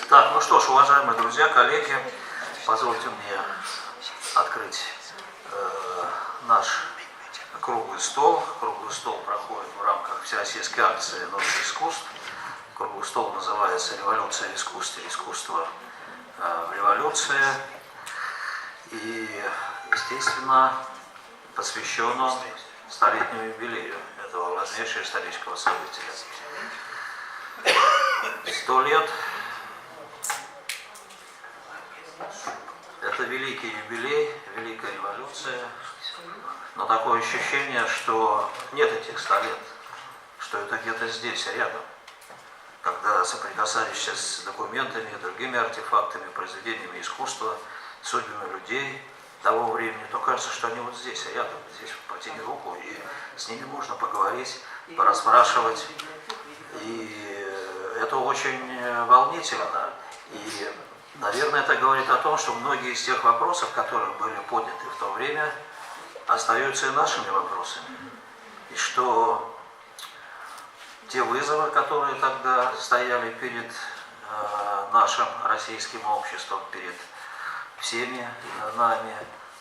Так, ну что ж, уважаемые друзья, коллеги, позвольте мне открыть наш круглый стол. Круглый стол проходит в рамках всероссийской акции «Ночь искусств». Круглый стол называется «Революция в искусстве. Искусство в революции». И, естественно, посвящен он столетнему юбилею этого важнейшего исторического события. 100 лет – это великий юбилей, великая революция, но такое ощущение, что нет этих 100 лет, что это где-то здесь, рядом. Когда соприкасаешься с документами, другими артефактами, произведениями искусства, судьбами людей того времени, то кажется, что они вот здесь, рядом, здесь протяни руку, и с ними можно поговорить, порасспрашивать. И это очень волнительно. И, наверное, это говорит о том, что многие из тех вопросов, которые были подняты в то время, остаются и нашими вопросами. И что те вызовы, которые тогда стояли перед нашим российским обществом, перед всеми нами,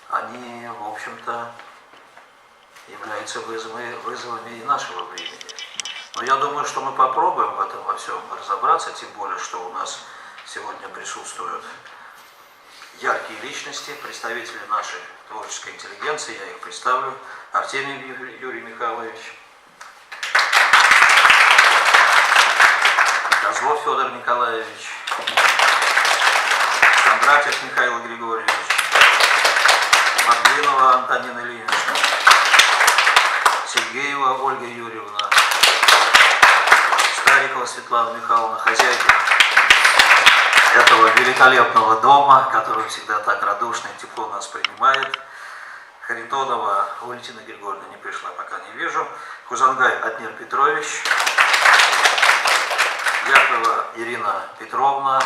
они, в общем-то, являются вызовами и нашего времени. Но я думаю, что мы попробуем в этом во всем разобраться, тем более, что у нас сегодня присутствуют яркие личности, представители нашей творческой интеллигенции, я их представлю. Артемий Юрий Михайлович, Козлов Федор Николаевич, Кондратьев Михаил Григорьевич, Мордвинова Антонина Ильинична, Сергеева Ольга Юрьевна, Старикова Светлана Михайловна, хозяйка этого великолепного дома, который всегда так радушно и тепло нас принимает. Харитонова Валентина Григорьевна не пришла, пока не вижу. Хузангай Атнир Петрович, Якова Ирина Петровна.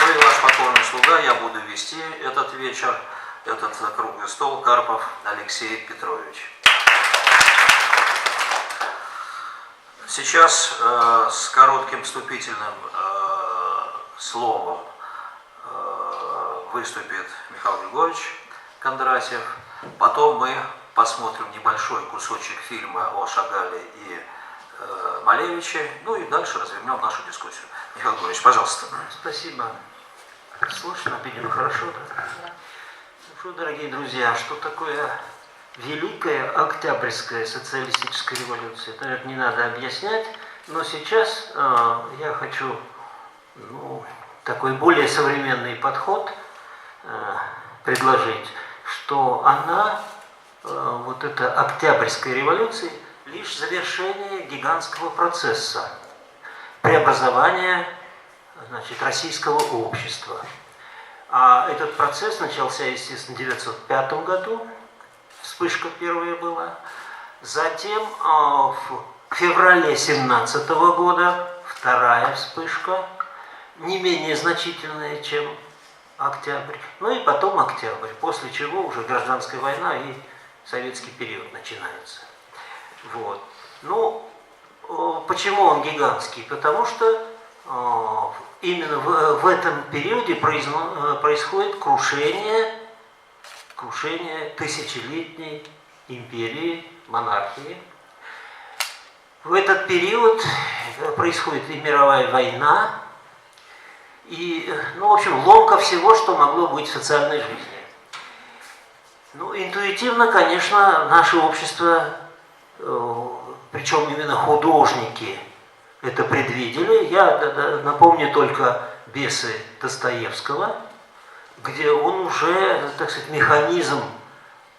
Ну и ваш покорный слуга, я буду вести этот вечер, этот круглый стол, Карпов Алексей Петрович. Сейчас с коротким вступительным словом выступит Михаил Григорьевич Кондратьев. Потом мы посмотрим небольшой кусочек фильма о Шагале и Малевиче. Ну и дальше развернем нашу дискуссию. Михаил Григорьевич, пожалуйста. Спасибо. Слышно, видимо, хорошо, да? Ну что, дорогие друзья, что такое Великая Октябрьская социалистическая революция? Это, наверное, не надо объяснять, но сейчас я хочу такой более современный подход предложить, что она, вот эта Октябрьская революция, лишь завершение гигантского процесса преобразования, значит, российского общества. А этот процесс начался, естественно, в 1905 году, вспышка первая была. Затем в феврале 1917 года вторая вспышка, не менее значительная, чем октябрь. Ну и потом октябрь, после чего уже гражданская война и советский период начинается. Вот. Ну, почему он гигантский? Потому что именно в этом периоде происходит крушение тысячелетней империи, монархии. В этот период происходит и мировая война, и, в общем, ломка всего, что могло быть в социальной жизни. Ну, интуитивно, конечно, наше общество, причем именно художники, это предвидели. Я напомню только «Бесы» Достоевского, где он уже, так сказать, механизм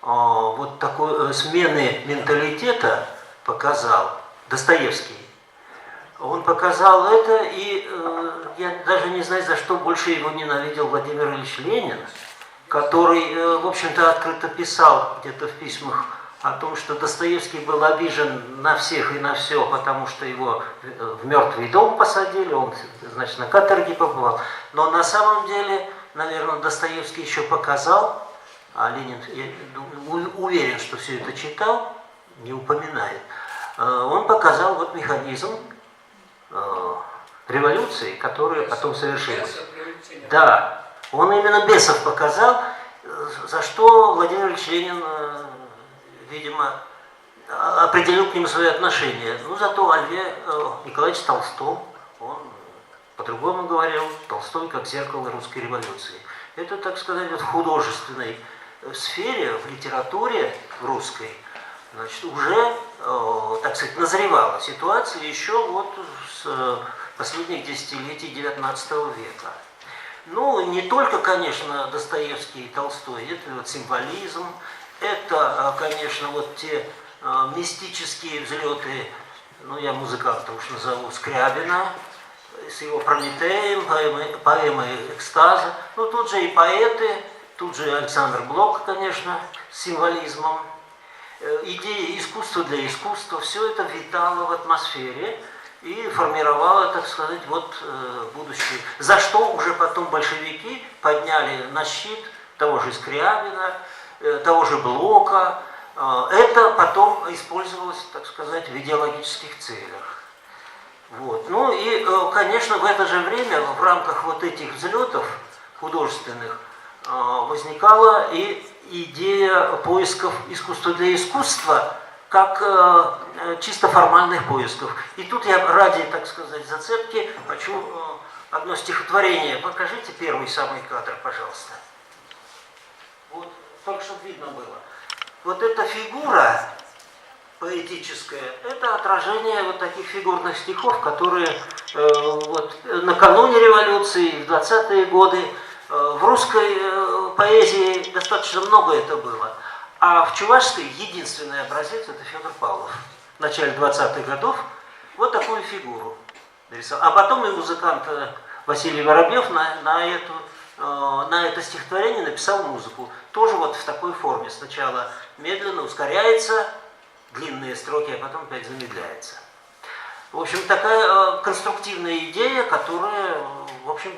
вот такой смены менталитета показал. Достоевский. Он показал это, и я даже не знаю, за что больше его ненавидел Владимир Ильич Ленин, который, в общем-то, открыто писал где-то в письмах о том, что Достоевский был обижен на всех и на все, потому что его в мертвый дом посадили, он, значит, на каторге побывал. Но на самом деле, наверное, Достоевский еще показал, а Ленин, я уверен, что все это читал, не упоминает, он показал вот механизм революции, которые потом совершились. Да, он именно бесов показал, за что Владимир Ильич Ленин, видимо, определил к нему свои отношения. Ну, зато о Льве Николаевиче Толстом, он по-другому говорил, Толстой как зеркало русской революции. Это, так сказать, в художественной сфере, в литературе русской, значит, уже, так сказать, назревала ситуация еще вот с последних десятилетий XIX века. Ну, не только, конечно, Достоевский и Толстой, это вот символизм, это, конечно, вот те мистические взлеты, ну, я музыканта уж назову, Скрябина, с его Прометеем, поэмой экстаза. Ну, тут же и поэты, тут же Александр Блок, конечно, с символизмом. Идея искусства для искусства, все это витало в атмосфере и формировало, так сказать, вот будущее. За что уже потом большевики подняли на щит того же Скрябина, того же Блока. Это потом использовалось, так сказать, в идеологических целях. Вот. Ну и, конечно, в это же время в рамках вот этих взлетов художественных возникала и идея поисков искусства для искусства, как чисто формальных поисков. И тут я ради, так сказать, зацепки хочу одно стихотворение. Покажите первый самый кадр, пожалуйста. Вот, только чтобы видно было. Вот эта фигура поэтическая, это отражение вот таких фигурных стихов, которые вот накануне революции, в 20-е годы, в русской поэзии достаточно много это было. А в чувашской единственный образец — это Федор Павлов. В начале 20-х годов вот такую фигуру нарисовал. А потом и музыкант Василий Воробьев на это стихотворение написал музыку. Тоже вот в такой форме. Сначала медленно ускоряется, длинные строки, а потом опять замедляется. В общем, такая конструктивная идея, которая, в общем,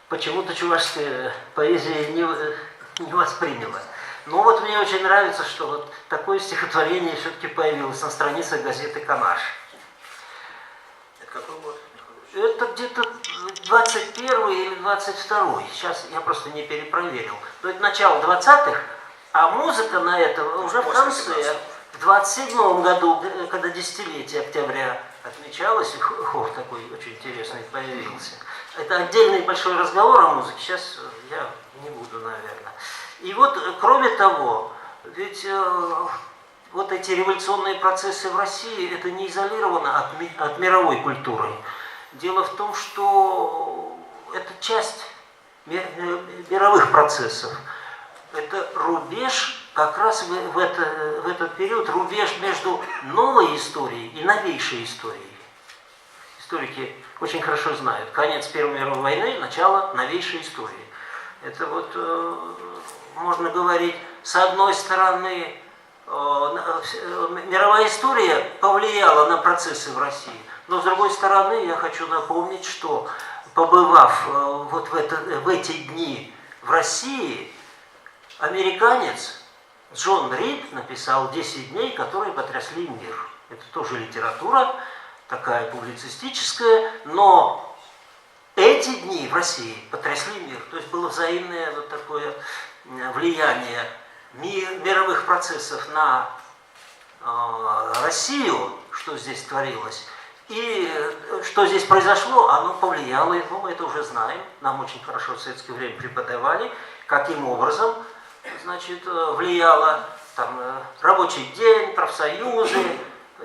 почему-то чувашская поэзия не восприняла. Но вот мне очень нравится, что вот такое стихотворение все-таки появилось на страницах газеты «Канаш». Это какой год? Это где-то 21 или 22. Сейчас я просто не перепроверил. Но это начало 20-х, а музыка на это уже в конце. В 27 году, когда десятилетие октября отмечалось, и хор такой очень интересный появился. Это отдельный большой разговор о музыке, сейчас я не буду, наверное. И вот, кроме того, ведь вот эти революционные процессы в России, это не изолировано от мировой культуры. Дело в том, что это часть мировых процессов. Это рубеж, как раз в этот период, рубеж между новой историей и новейшей историей. Историки очень хорошо знают. Конец Первой мировой войны, начало новейшей истории. Это вот, можно говорить, с одной стороны, мировая история повлияла на процессы в России, но с другой стороны, я хочу напомнить, что, побывав вот в эти дни в России, американец Джон Рид написал «10 дней, которые потрясли мир». Это тоже литература, такая публицистическая, но эти дни в России потрясли мир. То есть было взаимное вот такое влияние мировых процессов на Россию, что здесь творилось, и что здесь произошло, оно повлияло, ну, мы это уже знаем, нам очень хорошо в советское время преподавали, каким образом, значит, влияло там рабочий день, профсоюзы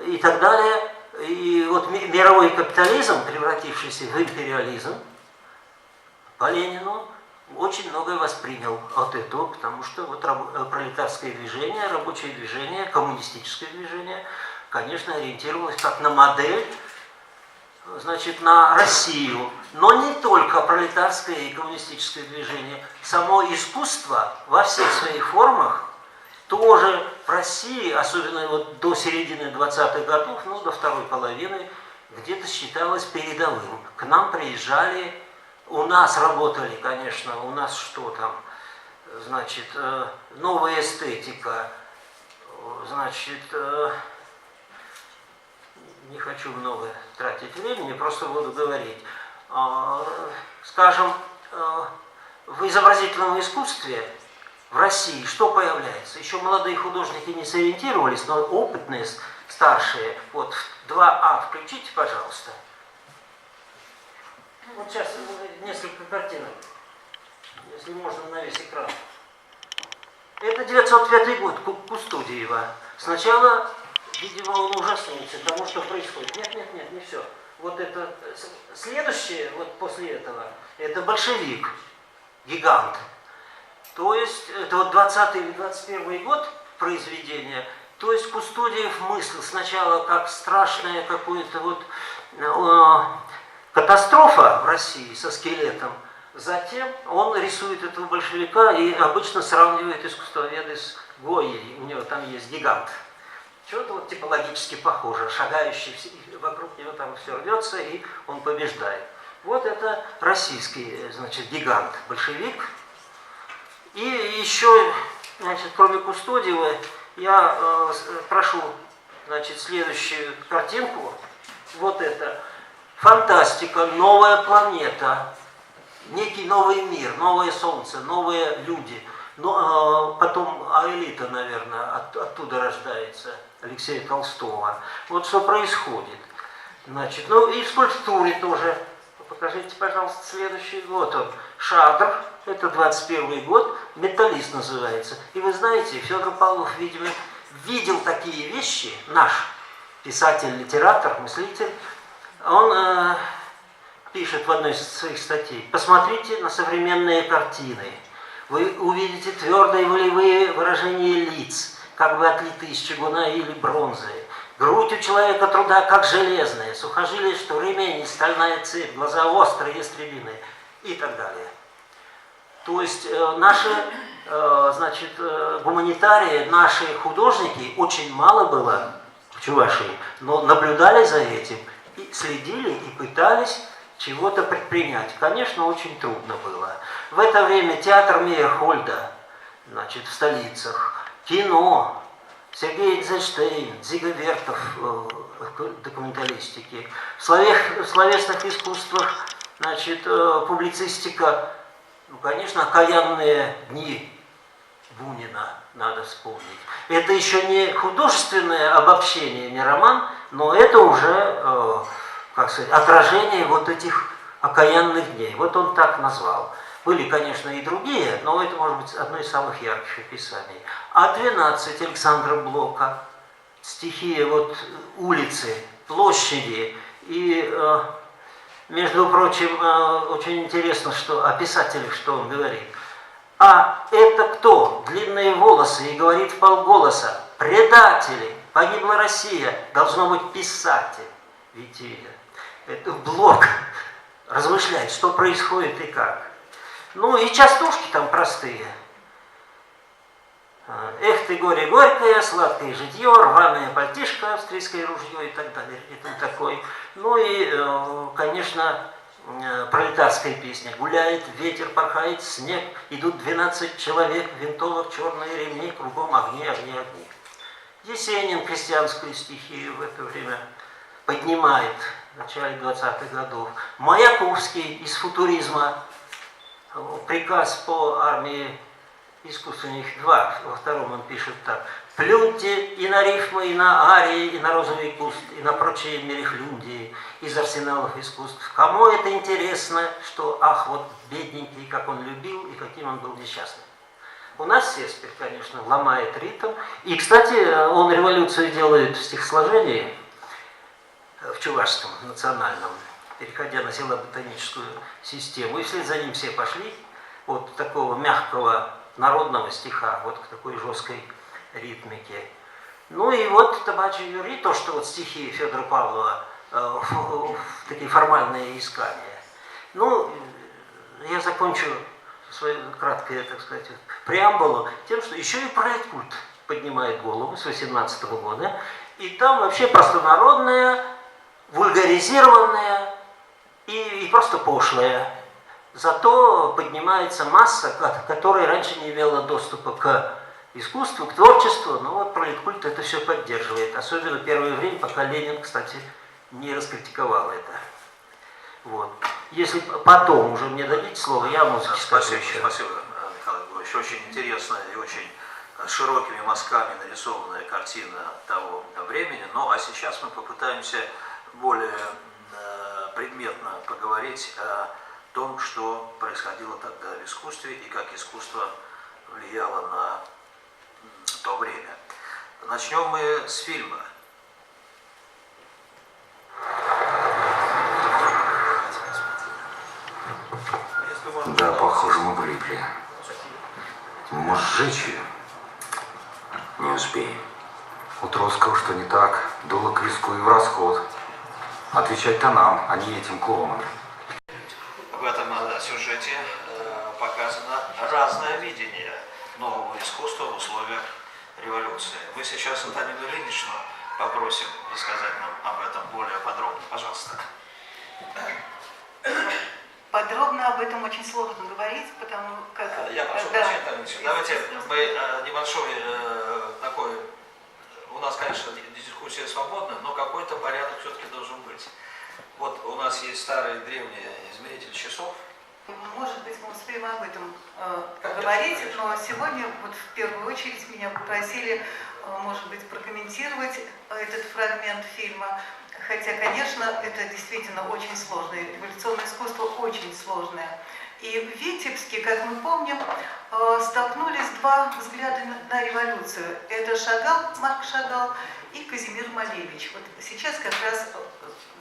и так далее. И вот мировой капитализм, превратившийся в империализм, по Ленину очень многое воспринял от этого, потому что вот пролетарское движение, рабочее движение, коммунистическое движение, конечно, ориентировалось как на модель, значит, на Россию. Но не только пролетарское и коммунистическое движение. Само искусство во всех своих формах тоже в России, особенно вот до середины 20-х годов, ну, до второй половины, где-то считалось передовым. К нам приезжали, у нас работали, конечно, у нас что там, значит, новая эстетика, значит, не хочу много тратить времени, просто буду говорить. скажем, в изобразительном искусстве в России что появляется? Еще молодые художники не сориентировались, но опытные, старшие. Вот 2А включите, пожалуйста. Вот сейчас несколько картинок, если можно, на весь экран. Это 905 год, Кустодиева. Сначала, видимо, он ужаснулся тому, что происходит. Нет, не все. Вот это следующее, вот после этого, это большевик, гигант. То есть, это вот 20 или 21 год произведения. То есть Кустодиев мыслил сначала как страшная какая-то вот катастрофа в России со скелетом. Затем он рисует этого большевика и обычно сравнивает искусствоведы с Гойей. У него там есть гигант. Что-то вот типологически похоже. Шагающий, вокруг него там все рвется, и он побеждает. Вот это российский, значит, гигант, большевик. И еще, значит, кроме Кустодиева, я прошу, значит, следующую картинку. Вот это. Фантастика, новая планета, некий новый мир, новое солнце, новые люди. Но, потом Аэлита, наверное, оттуда рождается, Алексея Толстого. Вот что происходит. Значит, ну и в скульптуре тоже. Покажите, пожалуйста, следующий. Вот он. Шадр, это 21 год, металлист называется. И вы знаете, Федор Павлов, видимо, видел такие вещи, наш писатель, литератор, мыслитель. Он пишет в одной из своих статей: посмотрите на современные картины. Вы увидите твердые волевые выражения лиц, как бы отлитые из чугуна или бронзы. Грудь у человека труда, как железная, сухожилие, что ремень, стальная цепь, глаза острые, ястребиные и так далее. То есть наши, значит, гуманитарии, наши художники, очень мало было в Чувашии, но наблюдали за этим, и следили, и пытались чего-то предпринять. Конечно, очень трудно было. В это время театр Мейерхольда, значит, в столицах, кино, Сергей Эйзенштейн, Дзига Вертов в документалистике, в словесных искусствах, значит, публицистика, ну, конечно, окаянные дни Бунина надо вспомнить. Это еще не художественное обобщение, не роман, но это уже, как сказать, отражение вот этих окаянных дней. Вот он так назвал. Были, конечно, и другие, но это, может быть, одно из самых ярких описаний. А 12 Александра Блока, стихия вот улицы, площади. И, между прочим, очень интересно, что о писателях, что он говорит. А это кто? Длинные волосы и говорит вполголоса: предатели, погибла Россия, должно быть писатель. Видите, это Блок размышляет, что происходит и как. Ну и частушки там простые. Эх ты, горе горькое, сладкое житье, рваное пальтишко, австрийское ружье и так далее. Это такой. Ну и, конечно, пролетарская песня. Гуляет ветер, порхает снег, идут 12 человек, винтовок, черные ремни, кругом огни, огни, огни. Есенин крестьянскую стихию в это время поднимает в начале 20-х годов. Маяковский из футуризма, приказ по армии искусственных 2, во втором он пишет так: плюньте и на рифмы, и на арии, и на розовый куст, и на прочие мерехлюндии из арсеналов искусств. Кому это интересно, что, ах, вот бедненький, как он любил и каким он был несчастным. У нас Сеспер, конечно, ломает ритм. И, кстати, он революцию делает в стихосложении, в чувашском национальном, переходя на село-ботаническую систему. И вслед за ним все пошли от такого мягкого народного стиха вот к такой жесткой ритмике. Ну и вот «Табачий Юрий», то, что вот стихи Федора Павлова, такие формальные искания. Ну, я закончу свою краткую, так сказать, преамбулу тем, что еще и проект-культ поднимает голову с 18 года. И там вообще простонародная, вульгаризированная и просто пошлая. Зато поднимается масса, которая раньше не имела доступа к искусству, к творчеству. Но вот проект-культ это все поддерживает. Особенно первое время, пока Ленин, кстати, не раскритиковал это. Вот. Если потом уже мне дадите слово, я музыке скажу Спасибо, еще. спасибо, Михаил Григорьевич. Очень интересная и очень широкими мазками нарисованная картина того времени. Ну а сейчас мы попытаемся более предметно поговорить о том, что происходило тогда в искусстве и как искусство влияло на то время. Начнем мы с фильма. Да, похоже, мы влипли. Может, сжечь ее? Не успеем. У Троцкого что не так? Дуло к виску и в расход. Отвечать-то нам, а не этим клоунам. В этом сюжете показано разное видение нового искусства в условиях революции. Мы сейчас Антонину Ильиничну попросим рассказать нам об этом более подробно. Пожалуйста. Подробно об этом очень сложно говорить, потому как... Я прошу прощения, Антонина Ильинична. Давайте мы небольшой такой... У нас, конечно, дискуссия свободна, но какой-то порядок все-таки должен быть. Вот у нас есть старый древний измеритель часов. Может быть, мы успеем об этом поговорить, но сегодня вот в первую очередь меня попросили, может быть, прокомментировать этот фрагмент фильма. Хотя, конечно, это действительно очень сложное, революционное искусство очень сложное. И в Витебске, как мы помним, столкнулись два взгляда на революцию. Это Шагал, Марк Шагал и Казимир Малевич. Вот сейчас как раз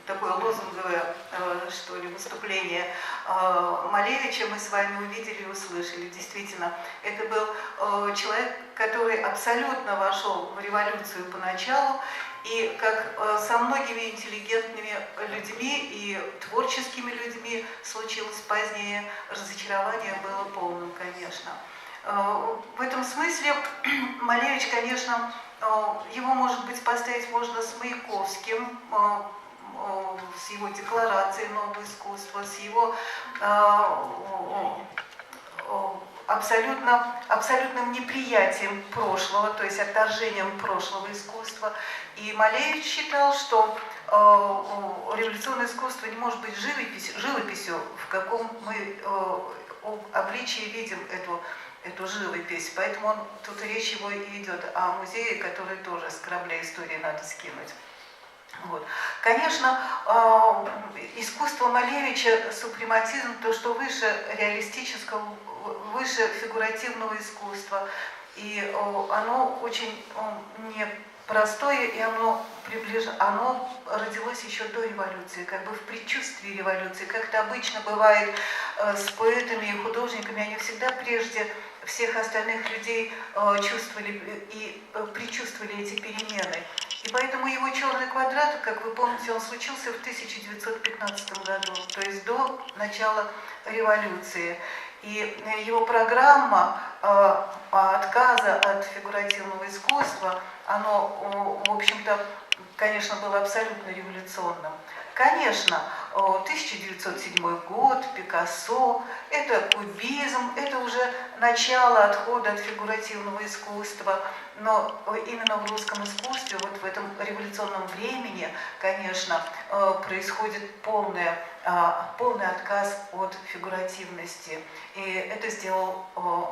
такое лозунговое, что ли, выступление Малевича мы с вами увидели и услышали. Действительно, это был человек, который абсолютно вошел в революцию поначалу, и как со многими интеллигентными людьми и творческими людьми случилось позднее, разочарование было полным, конечно. В этом смысле Малевич, конечно, его, может быть, поставить можно с Маяковским, с его декларацией нового искусства, с его абсолютным неприятием прошлого, то есть отторжением прошлого искусства. И Малевич считал, что революционное искусство не может быть живописью, в каком мы обличии видим эту живопись. Поэтому тут речь его и идет о музее, который тоже с корабля истории надо скинуть. Вот. Конечно, искусство Малевича, супрематизм, то, что выше реалистического, выше фигуративного искусства, и оно очень непростое, и оно родилось еще до революции, как бы в предчувствии революции. Как это обычно бывает с поэтами и художниками, они всегда прежде всех остальных людей чувствовали и предчувствовали эти перемены. И поэтому его «Черный квадрат», как вы помните, он случился в 1915 году, то есть до начала революции. И его программа отказа от фигуративного искусства, оно, в общем-то, конечно, было абсолютно революционным. Конечно, 1907 год, Пикассо, это кубизм, это уже начало отхода от фигуративного искусства, но именно в русском искусстве, вот в этом революционном времени, конечно, происходит полный отказ от фигуративности. И это сделал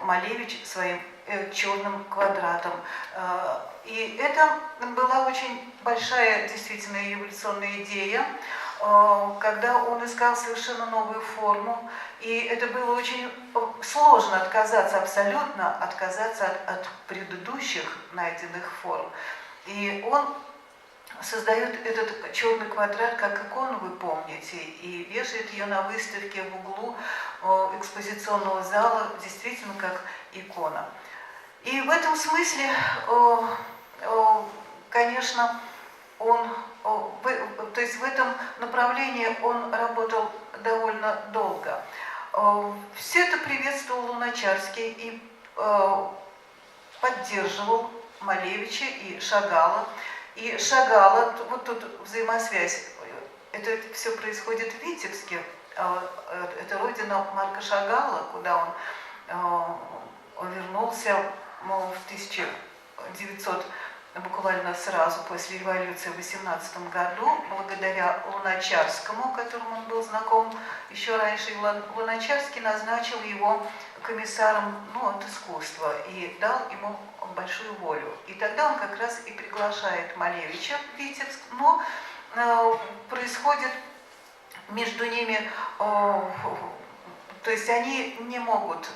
Малевич своим «Черным квадратом». И это была очень большая, действительно, революционная идея, когда он искал совершенно новую форму. И это было очень сложно абсолютно отказаться от предыдущих найденных форм. И он создает этот «Черный квадрат» как икону, вы помните, и вешает ее на выставке в углу экспозиционного зала, действительно как икона. И в этом смысле, конечно, то есть в этом направлении он работал довольно долго. Все это приветствовал Луначарский и поддерживал Малевича и Шагала. И Шагала, вот тут взаимосвязь, это все происходит в Витебске, это родина Марка Шагала, куда он вернулся в 1900 буквально сразу после революции в 18 году, благодаря Луначарскому, которому он был знаком еще раньше. Луначарский назначил его комиссаром от искусства и дал ему большую волю. И тогда он как раз и приглашает Малевича в Витебск, но происходит между ними, то есть они не могут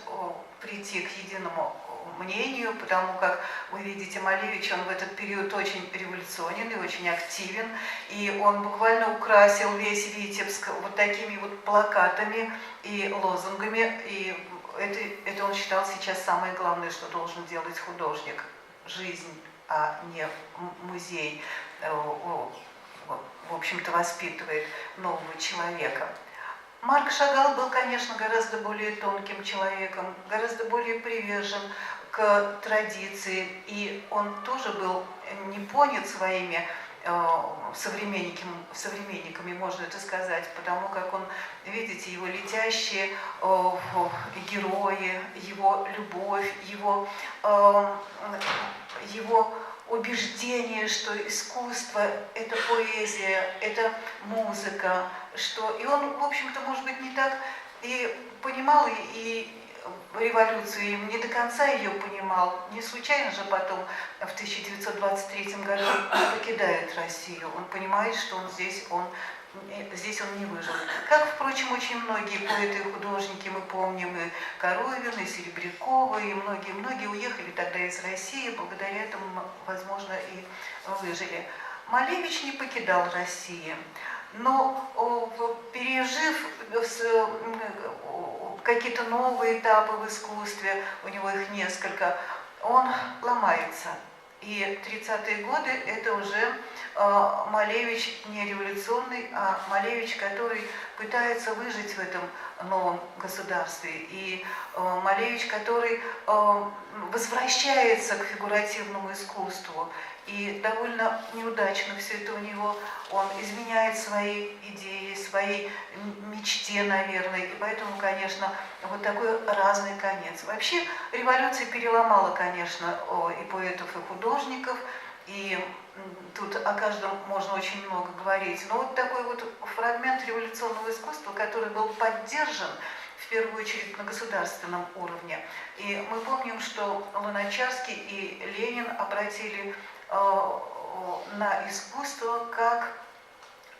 прийти к единому мнению, потому как, вы видите, Малевич, он в этот период очень революционен и очень активен, и он буквально украсил весь Витебск вот такими вот плакатами и лозунгами, и это он считал сейчас самое главное, что должен делать художник. Жизнь, а не музей, в общем-то, воспитывает нового человека. Марк Шагал был, конечно, гораздо более тонким человеком, гораздо более привержен к традиции, и он тоже был не понят своими современниками, можно это сказать, потому как он, видите, его летящие герои, его любовь, его убеждение, что искусство – это поэзия, это музыка, и он, в общем-то, может быть, не так и понимал и революцию, не до конца ее понимал. Не случайно же потом, в 1923 году, он покидает Россию. Он понимает, что здесь он не выжил. Как, впрочем, очень многие поэты и художники, мы помним, и Коровина, и Серебрякова, и многие уехали тогда из России, благодаря этому, возможно, и выжили. Малевич не покидал Россию, но пережив какие-то новые этапы в искусстве, у него их несколько, он ломается. И 30-е годы это уже Малевич не революционный, а Малевич, который пытается выжить в этом новом государстве. И Малевич, который возвращается к фигуративному искусству. И довольно неудачно все это у него. Он изменяет свои идеи, своей мечте, наверное. И поэтому, конечно, вот такой разный конец. Вообще революция переломала, конечно, и поэтов, и художников. И тут о каждом можно очень много говорить. Но вот такой вот фрагмент революционного искусства, который был поддержан в первую очередь на государственном уровне. И мы помним, что Луначарский и Ленин обратили на искусство как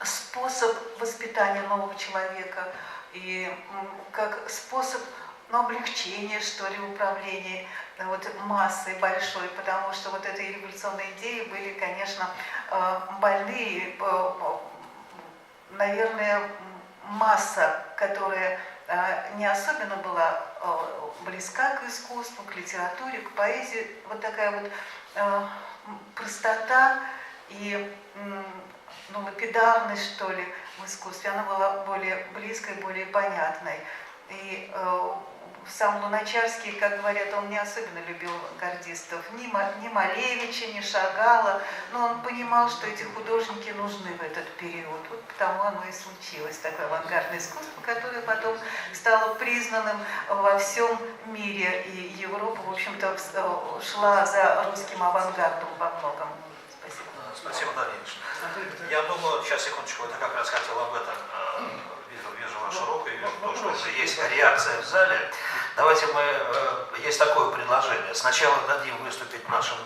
способ воспитания нового человека и как способ облегчения, что ли, управления массой большой, потому что вот этой революционной идеи были, конечно, больные, наверное, масса, которая не особенно была близка к искусству, к литературе, к поэзии, вот такая вот простота и лапидарность, что ли, в искусстве, она была более близкой, более понятной. И сам Луначарский, как говорят, он не особенно любил гардистов, ни Малевича, ни Шагала, но он понимал, что эти художники нужны в этот период. Вот потому оно и случилось, такое авангардное искусство, которое потом стало признанным во всем мире, и Европа, в общем-то, шла за русским авангардом во многом. Спасибо. Спасибо, Дарья Ильич. Я думаю, сейчас, секундочку, это как раз хотел об этом. Вижу вашу руку, и то, что уже есть реакция в зале. Давайте есть такое предложение. Сначала дадим выступить нашим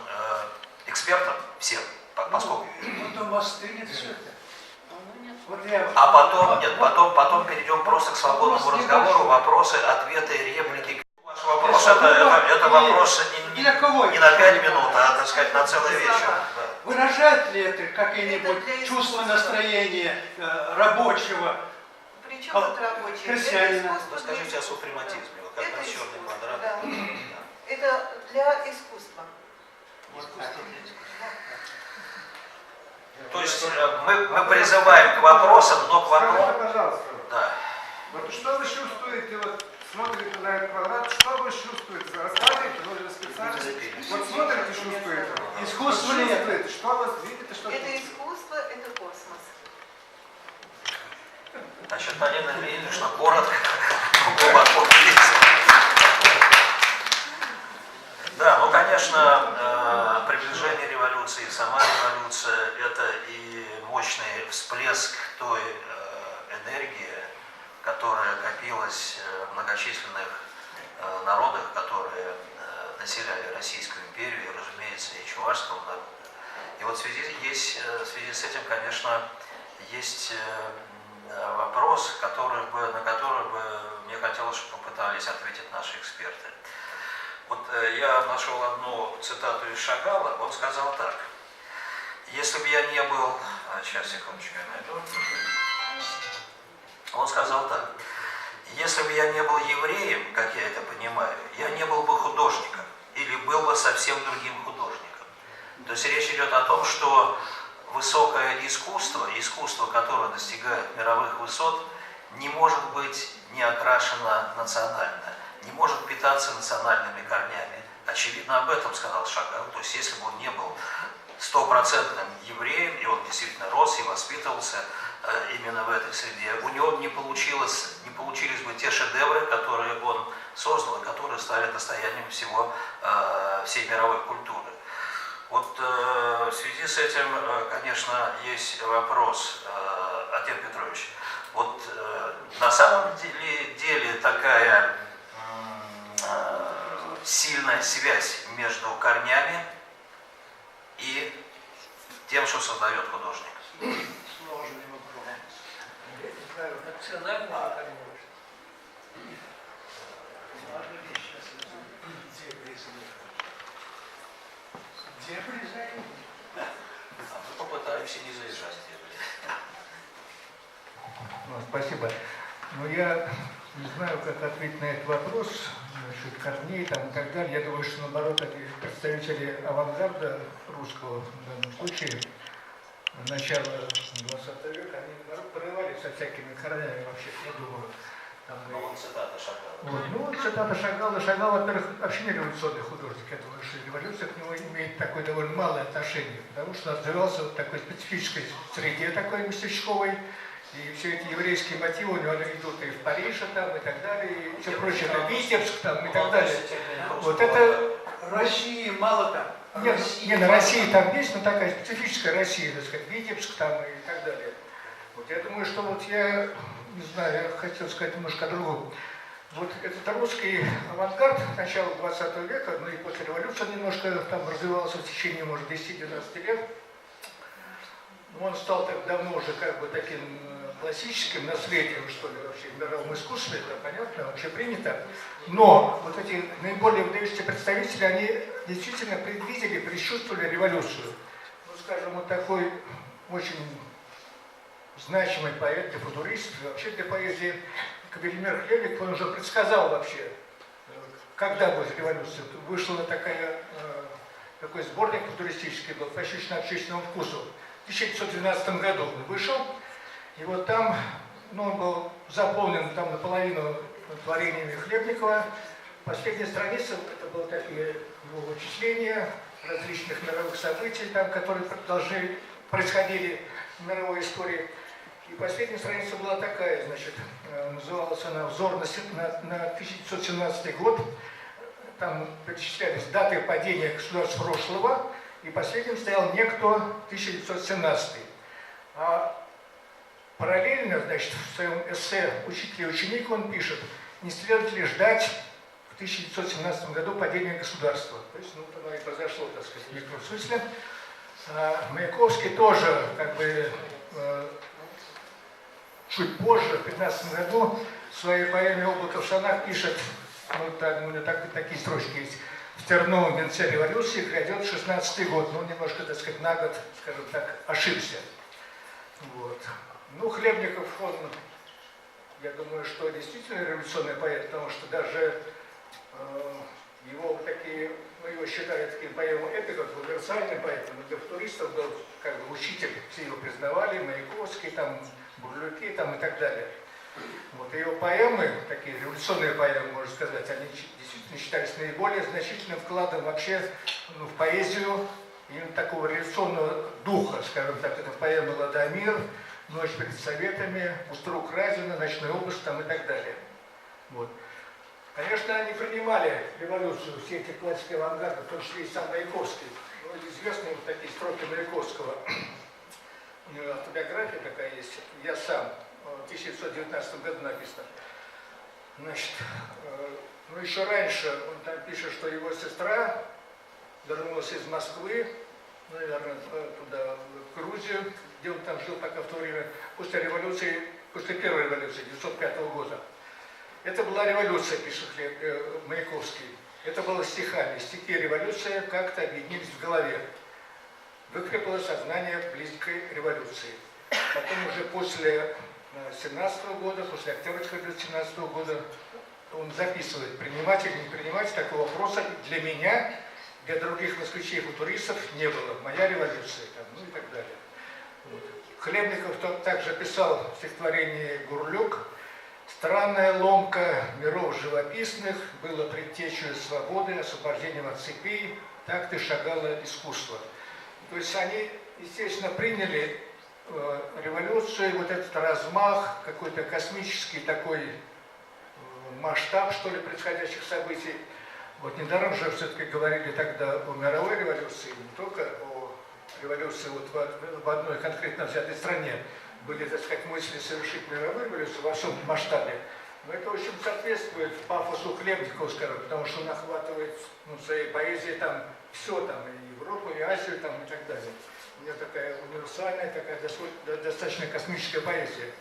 экспертам, всем, поскольку... Потом вас стынет все это. А потом перейдем просто к свободному разговору, вопросы, ответы, реплики. Ваш вопрос это вопрос не на 5 минут, а, так сказать, на целый вечер. Выражает ли это какие-нибудь чувства настроения рабочего? Причем тут рабочие? Крестьянина. Расскажите о супрематизме, вот как раз черный квадрат. Да. Это для искусства. То есть мы призываем к вопросам, но к вопросам... Скажите, пожалуйста, Да. вот что вы чувствуете, вот смотрите на этот квадрат, что вы чувствуете? Рассказываете, вы же специалист. Вот смотрите, чувствуете. Искусство ли это? Что вы видите, что Это искусство, это космос. Значит, Марина Ильинична, коротко, глубоко. Да, ну, конечно. конечно, приближение революции, сама революция – это и мощный всплеск той энергии, которая копилась в многочисленных народах, которые населяли Российскую империю и, разумеется, и чувашского народа. И вот в связи с этим, конечно, есть вопрос, на который бы мне хотелось, чтобы попытались ответить наши эксперты. Вот я нашел одну цитату из Шагала, он сказал так: если бы я не был... Сейчас, секундочку, я найду. Он сказал так: если бы я не был евреем, как я это понимаю, я не был бы художником, или был бы совсем другим художником. То есть речь идет о том, что высокое искусство, которое достигает мировых высот, не может быть не окрашено национально, не может питаться национальными корнями. Очевидно, об этом сказал Шагал. То есть если бы он не был стопроцентным евреем, и он действительно рос и воспитывался именно в этой среде, у него не получились бы те шедевры, которые он создал, и которые стали достоянием всей мировой культуры. Вот в связи с этим, конечно, есть вопрос, Артем Петрович. Вот на самом деле такая сильная связь между корнями и тем, что создает художник. Сложный вопрос. Я не знаю, национальный корень. Ладно, сейчас где обрезали? А мы попытаемся не заезжать. Спасибо. Но я не знаю, как ответить на этот вопрос насчет корней там, и так далее. Я думаю, что наоборот, эти представители авангарда русского в данном случае начала 20 века, они наоборот порывались со всякими корнями вообще, я думаю. Там, Ну, вот цитата Шагала. вот. Ну, цитата Шагала. Шагал, во-первых, вообще не революционный художник. Я думаю, что революция к нему имеет такое довольно малое отношение, потому что он развивался в такой специфической среде, такой местечковой. И все эти еврейские мотивы у него идут и в Париже там, и так далее, и все прочее, на Витебск там, и так далее. Вот это... России мало там. Нет, не, на России там есть, но такая специфическая Россия, так сказать, Витебск там и так далее. Вот я думаю, что вот я, не знаю, я хотел сказать немножко о другом. Вот этот русский авангард начала 20 века, ну и после революции немножко там развивался в течение, может, 10-12 лет. Он стал так давно уже как бы таким классическим наследием, что ли, вообще в мировом искусстве, это понятно, вообще принято. Но вот эти наиболее выдающиеся представители, они действительно предвидели, предчувствовали революцию. Ну, скажем, вот такой очень значимый поэт, футурист, вообще для поэзии Велимир Хлебник, он уже предсказал вообще, когда будет революция. Вышел такой сборник футуристический был, посвященный общественному вкусу. В 1912 году он вышел, и вот там, ну, он был заполнен там наполовину творениями Хлебникова. Последняя страница, это были такие его вычисления различных мировых событий, там, которые происходили в мировой истории. И последняя страница была такая, значит, называлась она «Взор на 1917 год». Там перечислялись даты падения государств прошлого, и последним стоял некто 1917. А параллельно, значит, в своем эссе «Учитель и ученик» он пишет: не следует ли ждать в 1917 году падения государства. То есть, ну, оно и произошло, так сказать, в некотором смысле. Маяковский тоже, как бы, чуть позже, в 1915 году, в своей поэме «Облако в штанах» пишет, такие строчки есть: в терновом венце революции грядет 16-й год. Ну, немножко, так сказать, на год, скажем так, ошибся. Вот. Ну, Хлебников, он, я думаю, что действительно революционный поэт, потому что даже его такие, ну, его считают таким поэмом-эпиком, универсальным поэтом, для футуристов был как бы учитель, все его признавали, Маяковский, там, Бурлюки, там, и так далее. Вот, и его поэмы, такие революционные поэмы, можно сказать, они действительно считались наиболее значительным вкладом вообще, ну, в поэзию именно такого революционного духа, скажем так. Это поэмы «Ладомир», «Ночь перед советами», «Уструк Разина», «Ночной обыск» там, и так далее. Вот. Конечно, они принимали революцию, все эти классики авангарда, в том числе и сам Маяковский. Ну, известные вот такие строки Маяковского. У него автобиография такая есть, «Я сам», в 1919 году написано. Значит, ну еще раньше он там пишет, что его сестра вернулась из Москвы, наверное, туда, в Грузию, где он там жил пока в то время, после революции, после первой революции 1905 года. Это была революция, пишет Маяковский. Это было стихами. Стихи революция как-то объединились в голове. Выкрепло сознание близкой революции. Потом уже после 17 года, после Октябрьской революции 17 года, он записывает: принимать или не принимать, такого вопроса для меня, для других москвичей и туристов не было. Моя революция, там, ну и так далее. Вот. Хлебников также писал в стихотворении «Гурлюк»: странная ломка миров живописных было предтечью свободы, освобождением от цепей, так ты шагало искусство. То есть они, естественно, приняли революцию, вот этот размах, какой-то космический такой масштаб, что ли, происходящих событий. Вот недаром же все-таки говорили тогда о мировой революции, не только о революции вот в одной конкретно взятой стране. Были, так сказать, мысли совершить мировую революцию во всем масштабе. Но это, в общем, соответствует пафосу Хлебникова, скажем, потому что он охватывает в своей поэзии там все, там, и Европу, и Азию, там, и так далее. У него такая универсальная, такая достаточно космическая поэзия.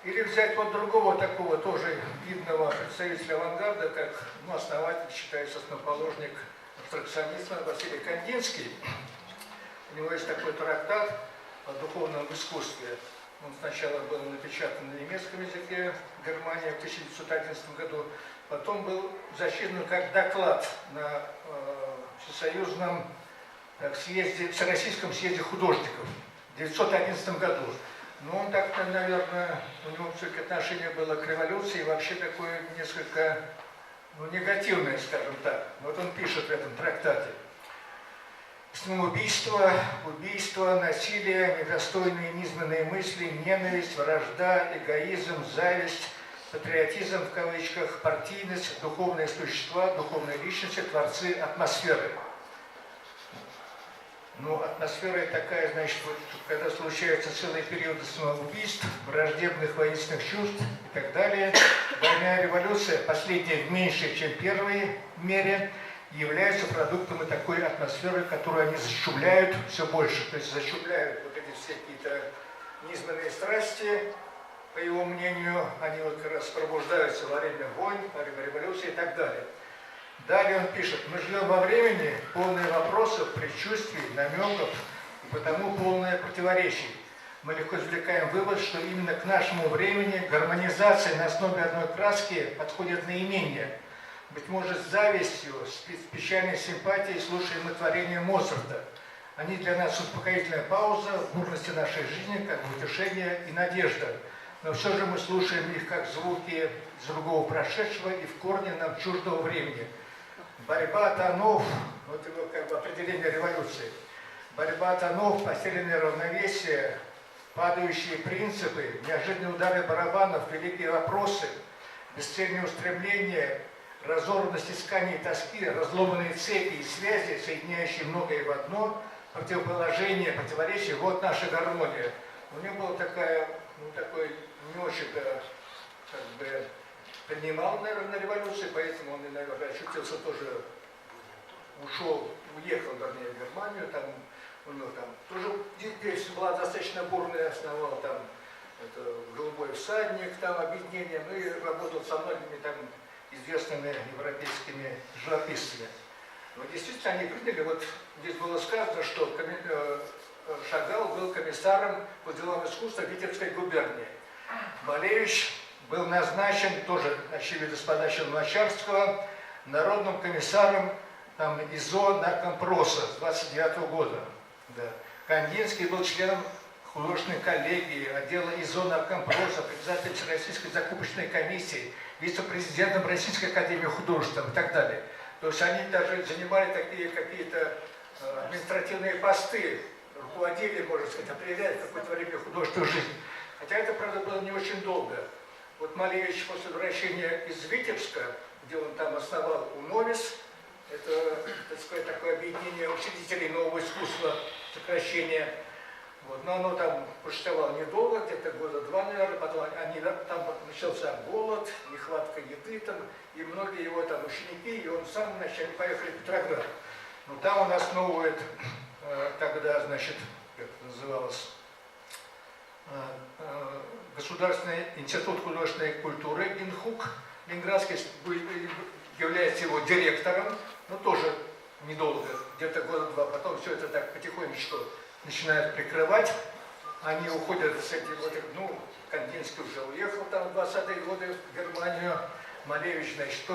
Или взять вот другого такого тоже видного представителя авангарда, как, ну, основатель, считается основоположник абстракционизма Василий Кандинский. У него есть такой трактат о духовном искусстве. Он сначала был напечатан на немецком языке в Германии в 1911 году, потом был зачитан как доклад на всесоюзном съезде, Всероссийском съезде художников в 1911 году. Но он так-то, наверное, у него все-таки отношение было к революции, вообще такое несколько, ну, негативное, скажем так. Вот он пишет в этом трактате: самоубийство, убийство, насилие, недостойные низменные мысли, ненависть, вражда, эгоизм, зависть, патриотизм в кавычках, партийность, духовные существа, духовные личности, творцы атмосферы. Ну, атмосфера такая, значит, вот, когда случаются целые периоды самоубийств, враждебных воинственных чувств и так далее, война и революция, последняя в меньшей, чем первой мере, являются продуктами такой атмосферы, которую они зачумляют все больше. То есть зачумляют вот эти все какие-то низменные страсти, по его мнению, они вот как раз пробуждаются во время войн, во время революции и так далее. Далее он пишет: мы живем во времени, полное вопросов, предчувствий, намеков и потому полное противоречий. Мы легко извлекаем вывод, что именно к нашему времени гармонизация на основе одной краски подходит наименее. Быть может, с завистью, с печальной симпатией слушаем мы творения Моцарта. Они для нас успокоительная пауза в бурности нашей жизни, как бы утешение и надежда. Но все же мы слушаем их как звуки из другого прошедшего и в корне нам чуждого времени. Борьба тонов, вот его как бы определение революции. Борьба тонов, потерянное равновесие, падающие принципы, неожиданные удары барабанов, великие вопросы, бесцельные устремления, разорванность исканий и тоски, разломанные цепи и связи, соединяющие многое в одно, противоположение, противоречие, вот наша гармония. У него была такая, ну, такой не очень-то, как бы, принимал, наверное, революцию, поэтому он, наверное, ощутился тоже, уехал, вернее, в Германию, там, у него там тоже деятельность была достаточно бурная, основал там это, «Голубой всадник», там, объединение, ну и работал со многими там известными европейскими живописцами. Но действительно они приняли, вот здесь было сказано, что Шагал был комиссаром по делам искусства Витебской губернии. Малевич был назначен, тоже, очевидно, с подачи Луначарского, народным комиссаром там, ИЗО наркомпроса с 29 года. Да. Кандинский был членом художественной коллегии, отдела ИЗО наркомпроса, председателем Всероссийской закупочной комиссии, вице-президентом Российской академии художеств и так далее. То есть они даже занимали такие какие-то административные посты, руководили, можно сказать, определяли в какое-то время художественную жизнь. Хотя это, правда, было не очень долго. Вот Малевич после возвращения из Витебска где он там основал УНОВИС, это, так сказать, такое объединение учредителей нового искусства, сокращение. Вот. Но оно там просуществовало недолго, где-то года 2, наверное, потом там начался голод, нехватка еды, там, и многие его там ученики, и он сам вначале поехали в Петроград. Но там он основывает тогда, значит, как это называлось, Государственный институт художественной культуры ИНХУК, Ленинградский, является его директором, но тоже недолго, где-то года 2, потом все это так потихонечку начинают прикрывать, они уходят с этим, ну, Кандинский уже уехал там в 20-е годы в Германию, Малевич, значит,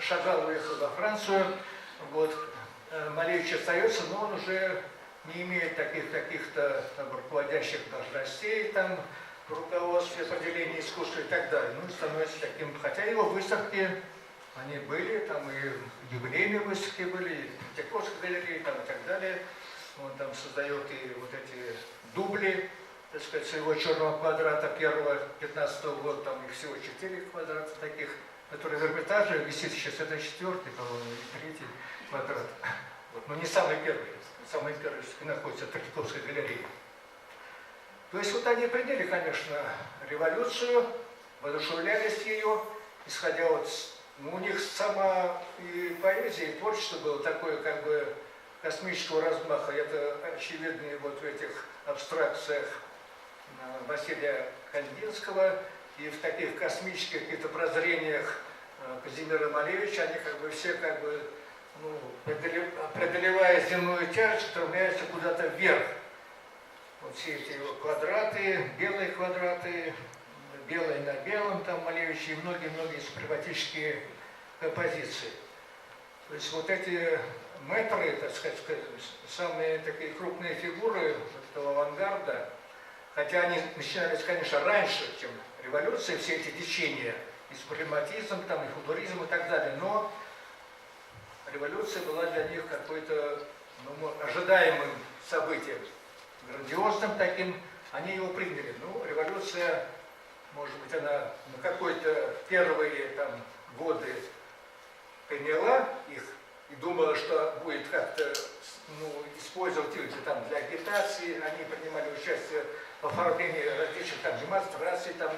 Шагал уехал во Францию, вот, Малевич остается, но он уже не имеет таких каких-то руководящих должностей там в руководстве поделения искусства и так далее. Ну и становится таким, хотя его выставки, они были, там и юбилейные выставки были, и Третьяковской галереи там и так далее. Он там создает и вот эти дубли, так сказать, своего черного квадрата первого 15-го года, там их всего 4 квадрата таких, которые в Эрмитаже висит сейчас, это 4-й, по-моему, и 3-й квадрат. Вот, но не самый первый находится в Третьяковской галерее. То есть вот они приняли, конечно, революцию, воодушевлялись ее, исходя вот, ну, у них сама и поэзия, и творчество было такое, как бы, космического размаха. Это очевидно вот в этих абстракциях Василия Кандинского и в таких космических каких-то прозрениях Казимира Малевича, они как бы все как бы, ну, преодолевая земную тяжесть, устремляются куда-то вверх. Вот все эти его квадраты, белые квадраты, белые на белом, там Малевич и многие-многие супрематические композиции. То есть вот эти мэтры, так сказать, самые такие крупные фигуры этого авангарда, хотя они начинались, конечно, раньше, чем революция, все эти течения, и супрематизм, там, и футуризм и так далее, но революция была для них какой-то, ну, ожидаемым событием, грандиозным таким, они его приняли. Ну, революция, может быть, она на какой-то первые там годы приняла их и думала, что будет как-то, ну, использовать их для агитации. Они принимали участие в оформлении различных там демонстраций, там,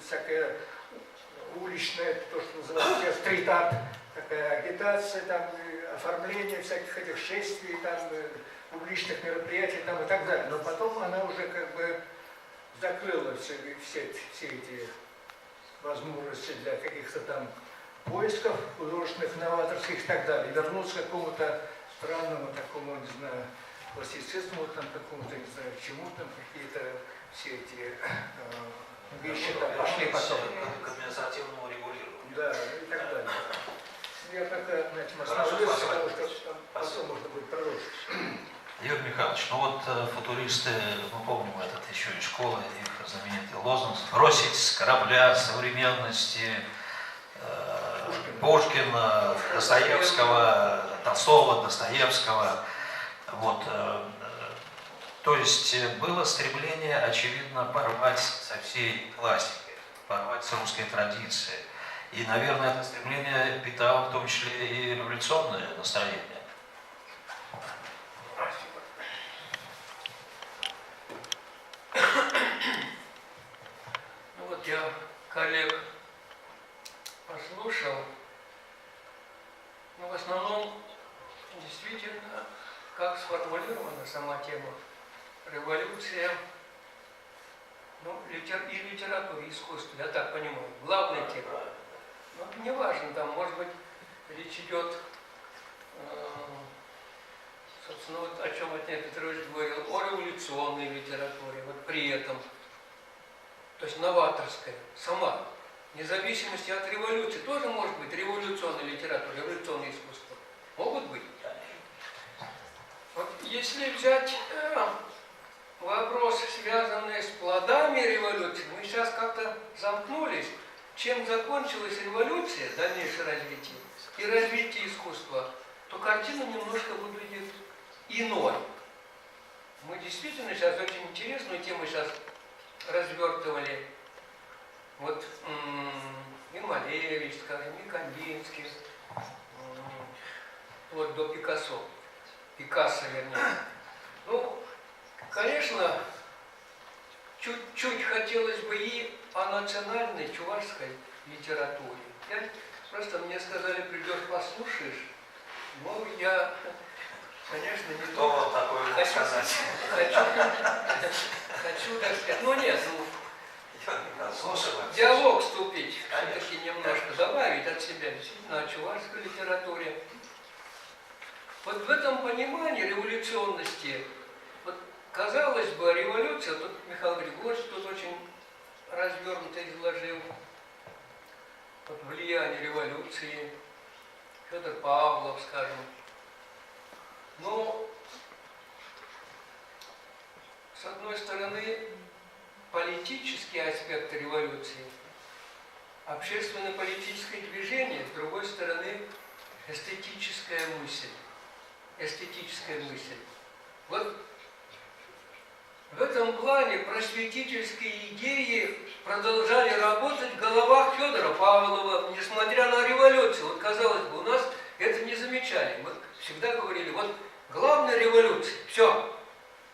всякое уличное, то, что называется стрит-арт, такая агитация, там, оформление всяких этих шествий, там, публичных мероприятий там, и так далее. Но потом она уже как бы закрыла все эти возможности для каких-то там поисков художественных, новаторских и так далее. И вернуться к какому-то странному такому, не знаю, классицизму, там, какому-то, не знаю, чему там, какие-то все эти вещи там пошли потом. К административному регулированию. Да, и так далее. Я пока на этом остановлюсь, потому что потом можно будет продолжить. Юрий Михайлович, ну вот футуристы, мы помним этот еще из школы, их знаменитый лозунг «Бросить с корабля современности Пушкина, Достоевского, Толстого, Достоевского». Вот, то есть было стремление, очевидно, порвать со всей классикой, порвать с русской традицией. И, наверное, это стремление питало в том числе и революционное настроение. Ну вот я коллег послушал, но в основном действительно, как сформулирована сама тема, революция, ну, и литература, и искусство, я так понимаю, главная тема. Но не важно, там, может быть, речь идет, собственно, вот о чем Отец Петрович говорил, о революционной литературе, вот при этом, то есть новаторская, сама, вне зависимости от революции, тоже может быть революционная литература, революционное искусство. Могут быть. Вот если взять вопрос, связанный с плодами революции, мы сейчас как-то замкнулись, чем закончилась революция, дальнейшее развитие, и развитие искусства, то картина немножко выглядит иной. Мы действительно сейчас очень интересную тему сейчас развертывали. Вот и Малевич, скажем, и Кандинский, вплоть до Пикассо, вернее. Ну, конечно, чуть-чуть хотелось бы и о национальной чувашской литературе. Просто мне сказали, придешь, послушаешь. Ну, я, конечно, не Кто вам такое мог сказать? Хочу, так сказать, ну нет, Слушай, диалог вступить, все-таки немножко добавить от себя, действительно, о чувашской литературе. Вот в этом понимании революционности, вот, казалось бы, революция, тут Михаил Григорьевич тут очень развернуто изложил, вот, влияние революции, Федор Павлов, скажем. Но, с одной стороны, политические аспекты революции, общественно-политическое движение, с другой стороны, эстетическая мысль. Вот в этом плане просветительские идеи продолжали работать в головах Федора Павлова, несмотря на революцию. Вот, казалось бы, у нас это не замечали. Мы всегда говорили, вот главная революция, все,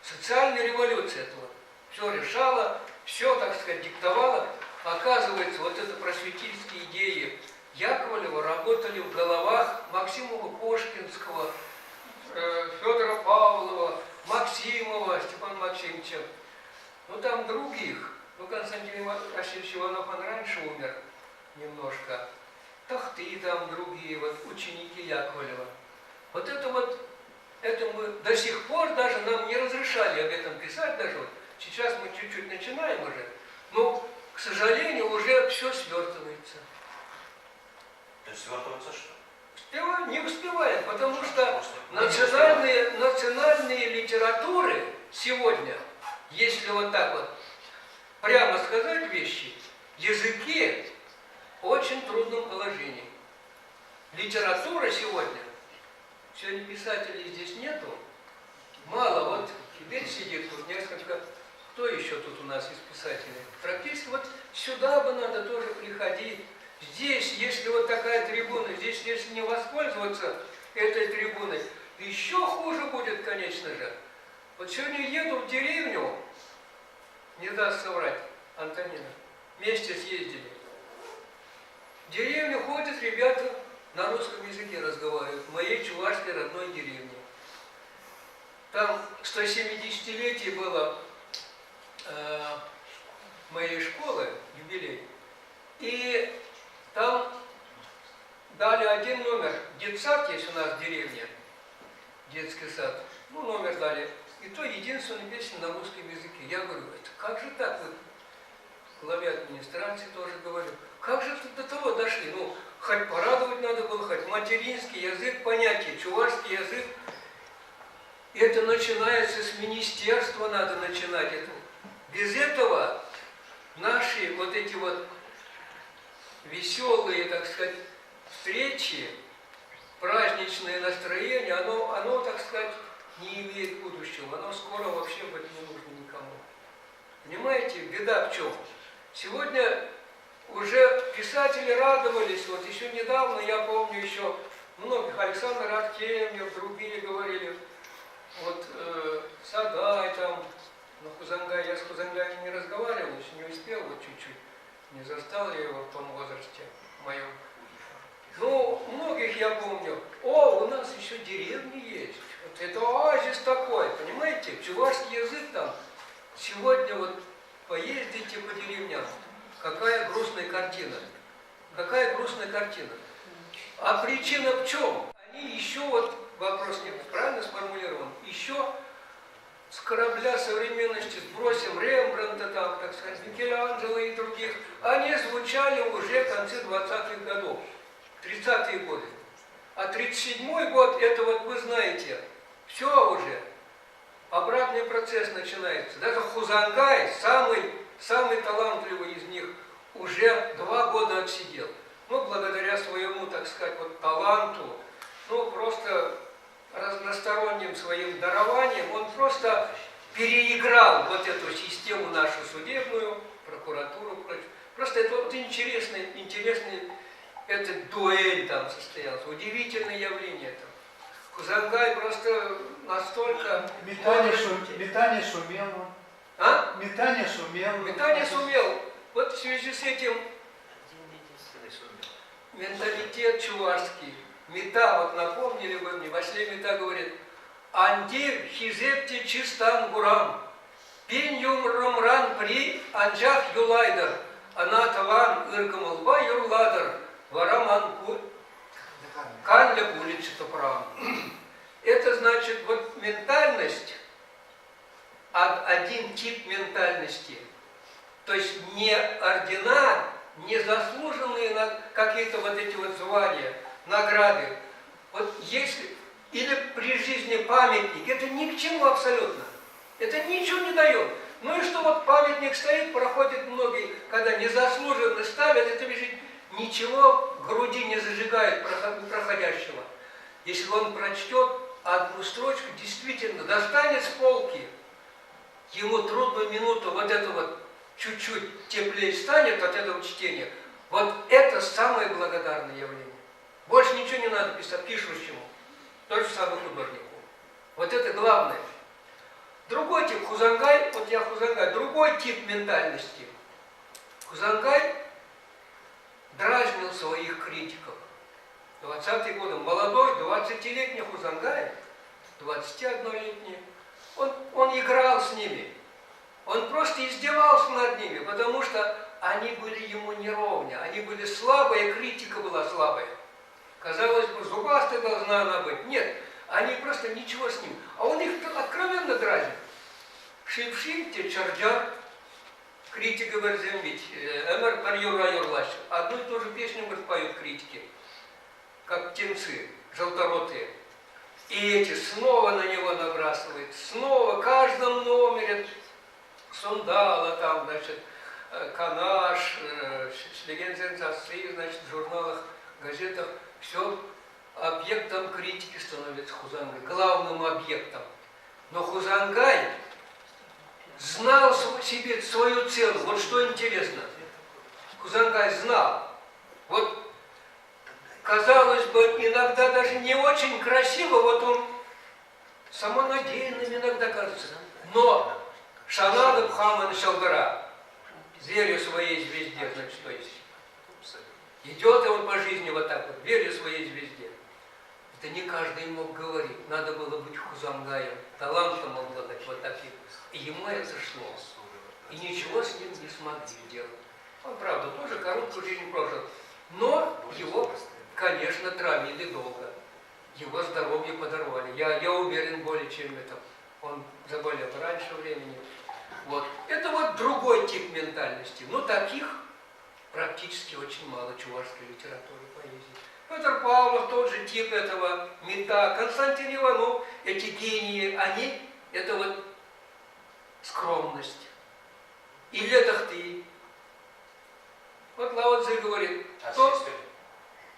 социальная революция, это вот, все решала, все, так сказать, диктовала. Оказывается, вот это просветительские идеи Яковлева работали в головах Максимова Кошкинского, Федора Павлова, Максимова, Степана Максимовича, ну там других. Ну, Константин Васильевич Иванов, он раньше умер немножко. Тахты там другие, вот ученики Яковлева. Вот, это мы до сих пор даже нам не разрешали об этом писать даже. Вот. Сейчас мы чуть-чуть начинаем уже, но, к сожалению, уже все свертывается. То есть свертывается что? Не успеваем, потому что национальные литературы сегодня, если вот так вот прямо сказать вещи, языки в очень трудном положении. Литература сегодня писателей здесь нету, мало, вот теперь сидит тут несколько, кто еще тут у нас из писателей? Практически вот сюда бы надо тоже приходить. Здесь, если вот такая трибуна, здесь, если не воспользоваться этой трибуной, еще хуже будет, конечно же. Вот сегодня еду в деревню, не даст соврать Антонина, вместе съездили. В деревню ходят ребята, на русском языке разговаривают, в моей чувашской родной деревне. Там 170-летие было моей школы, юбилей, и там дали один номер. Детсад есть у нас в деревне, детский сад. Ну, номер дали. И то единственная песня на русском языке. Я говорю, это как же так? Вот, главе администрации тоже говорю. Как же до того дошли? Ну, хоть порадовать надо было, хоть материнский язык, понятие, чувашский язык. Это начинается с министерства, надо начинать. Это. Без этого наши вот эти вот веселые, так сказать, встречи, праздничное настроение, оно, так сказать, не имеет будущего. Оно скоро вообще быть не нужно никому. Понимаете, беда в чем? Сегодня уже писатели радовались, вот еще недавно, я помню еще многих, Александр Артемьев, другие говорили, вот Садай там, но Хузангай, я с Хузангаем не разговаривал, еще не успел, вот чуть-чуть. Не застал я его в том возрасте моем. Ну, многих я помню. О, у нас еще деревни есть. Вот это оазис такой, понимаете? Чувашский язык там. Сегодня вот поездите по деревням. Какая грустная картина. Какая грустная картина. А причина в чем? Они еще, вот вопрос правильно сформулирован, еще с корабля современности сбросим Рембрандта, там, так сказать, Микеланджело и других, они звучали уже в конце 20-х годов, 30-е годы. А 37-й год, это вот вы знаете, все уже, обратный процесс начинается. Даже Хузангай, самый талантливый из них, уже 2 года отсидел. Ну, благодаря своему, так сказать, вот таланту, ну, просто разносторонним своим дарованием, он просто переиграл вот эту систему нашу судебную, прокуратуру, Просто это вот интересный эта дуэль там состоялась, удивительное явление там. Хузангай просто настолько... Метание сумел. А? Метание сумел. Метание сумел. Вот в связи с этим менталитет чувашский. Мета, вот напомнили вы мне, Василий Мета говорит, Андир хизепти чистан гурам, пин юм ромран при анджах юлайдар, анатаван иргамалба юрладар, вараман канля улица прав. Это значит, вот ментальность, один тип ментальности, то есть не ордена, не заслуженные какие-то вот эти вот звания, награды. Вот если, или при жизни памятник, это ни к чему абсолютно. Это ничего не дает. Ну и что вот памятник стоит, проходит многие, когда незаслуженно ставят, это лежит, ничего в груди не зажигает проходящего. Если он прочтет одну строчку, действительно достанет с полки, ему трудную минуту вот это вот чуть-чуть теплее станет от этого чтения. Вот это самое благодарное явление. Больше ничего не надо писать пишущему, то же самое художнику. Вот это главное. Другой тип Хузангай, вот я Хузангай, другой тип ментальности. Хузангай дразнил своих критиков. 20-е годы молодой, 20-летний Хузангай, 21-летний, он играл с ними. Он просто издевался над ними, потому что они были ему неровня, они были слабые, критика была слабая. Казалось бы, зубастая должна она быть. Нет, они просто ничего с ним. А он их откровенно дразнит. Шипшинте чарджар, критика говорит, ведь эмер парюра юрлаш. Одну и ту же песню, говорит, поют критики, как птенцы, желторотые. И эти снова на него набрасывают, снова в каждом номере Сундала, там, значит, Канаш, Шлегензензасы, значит, в журналах, газетах, все объектом критики становится Хузангай, главным объектом. Но Хузангай знал себе свою цену. Вот что интересно. Хузангай знал. Вот, казалось бы, иногда даже не очень красиво, вот он самонадеянным иногда кажется. Но Шанада Бхаман Шалгара, верю своей звезде, значит, то есть. Идет он по жизни вот так вот, верю своей звезде. Это не каждый мог говорить. Надо было быть Хузангаем, талантом обладать вот таким. И ему это шло. И ничего с ним не смогли делать. Он, правда, тоже короткую жизнь прожил. Но его, конечно, травили долго. Его здоровье подорвали. Я уверен более чем это. Он заболел раньше времени. Вот. Это вот другой тип ментальности. Но таких практически очень мало в чувашской литературе, поэзии. Петр Павлов, тот же тип этого мета, Константин Иванов, эти гении, они, это вот скромность. И Летахты. Вот Лао Цзы говорит, вот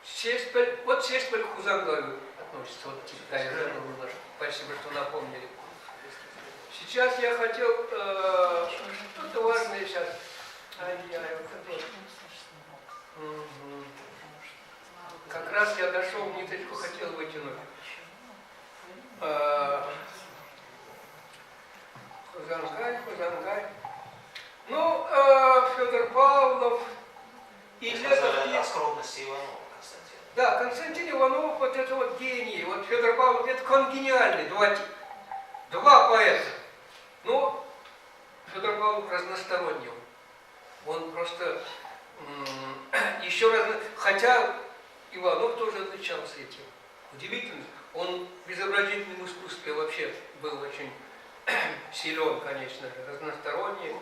Сеспель к Хузангаю относится, вот такая жена немножко. Спасибо, что напомнили. Сейчас я хотел, что-то важное сейчас. Как раз я дошел, ниточку хотел вытянуть. Хузангай. Ну, Федор Павлов и Сказали скромности Иванова, Константин. Да, Константин Иванов, вот это вот гений. Вот Федор Павлов, это конгениальный, два поэта. Ну, Федор Павлов разносторонний. Он просто еще раз, хотя Иванов тоже отличался этим. Удивительно. Он в изобразительном искусстве вообще был очень силен, конечно же, разносторонний.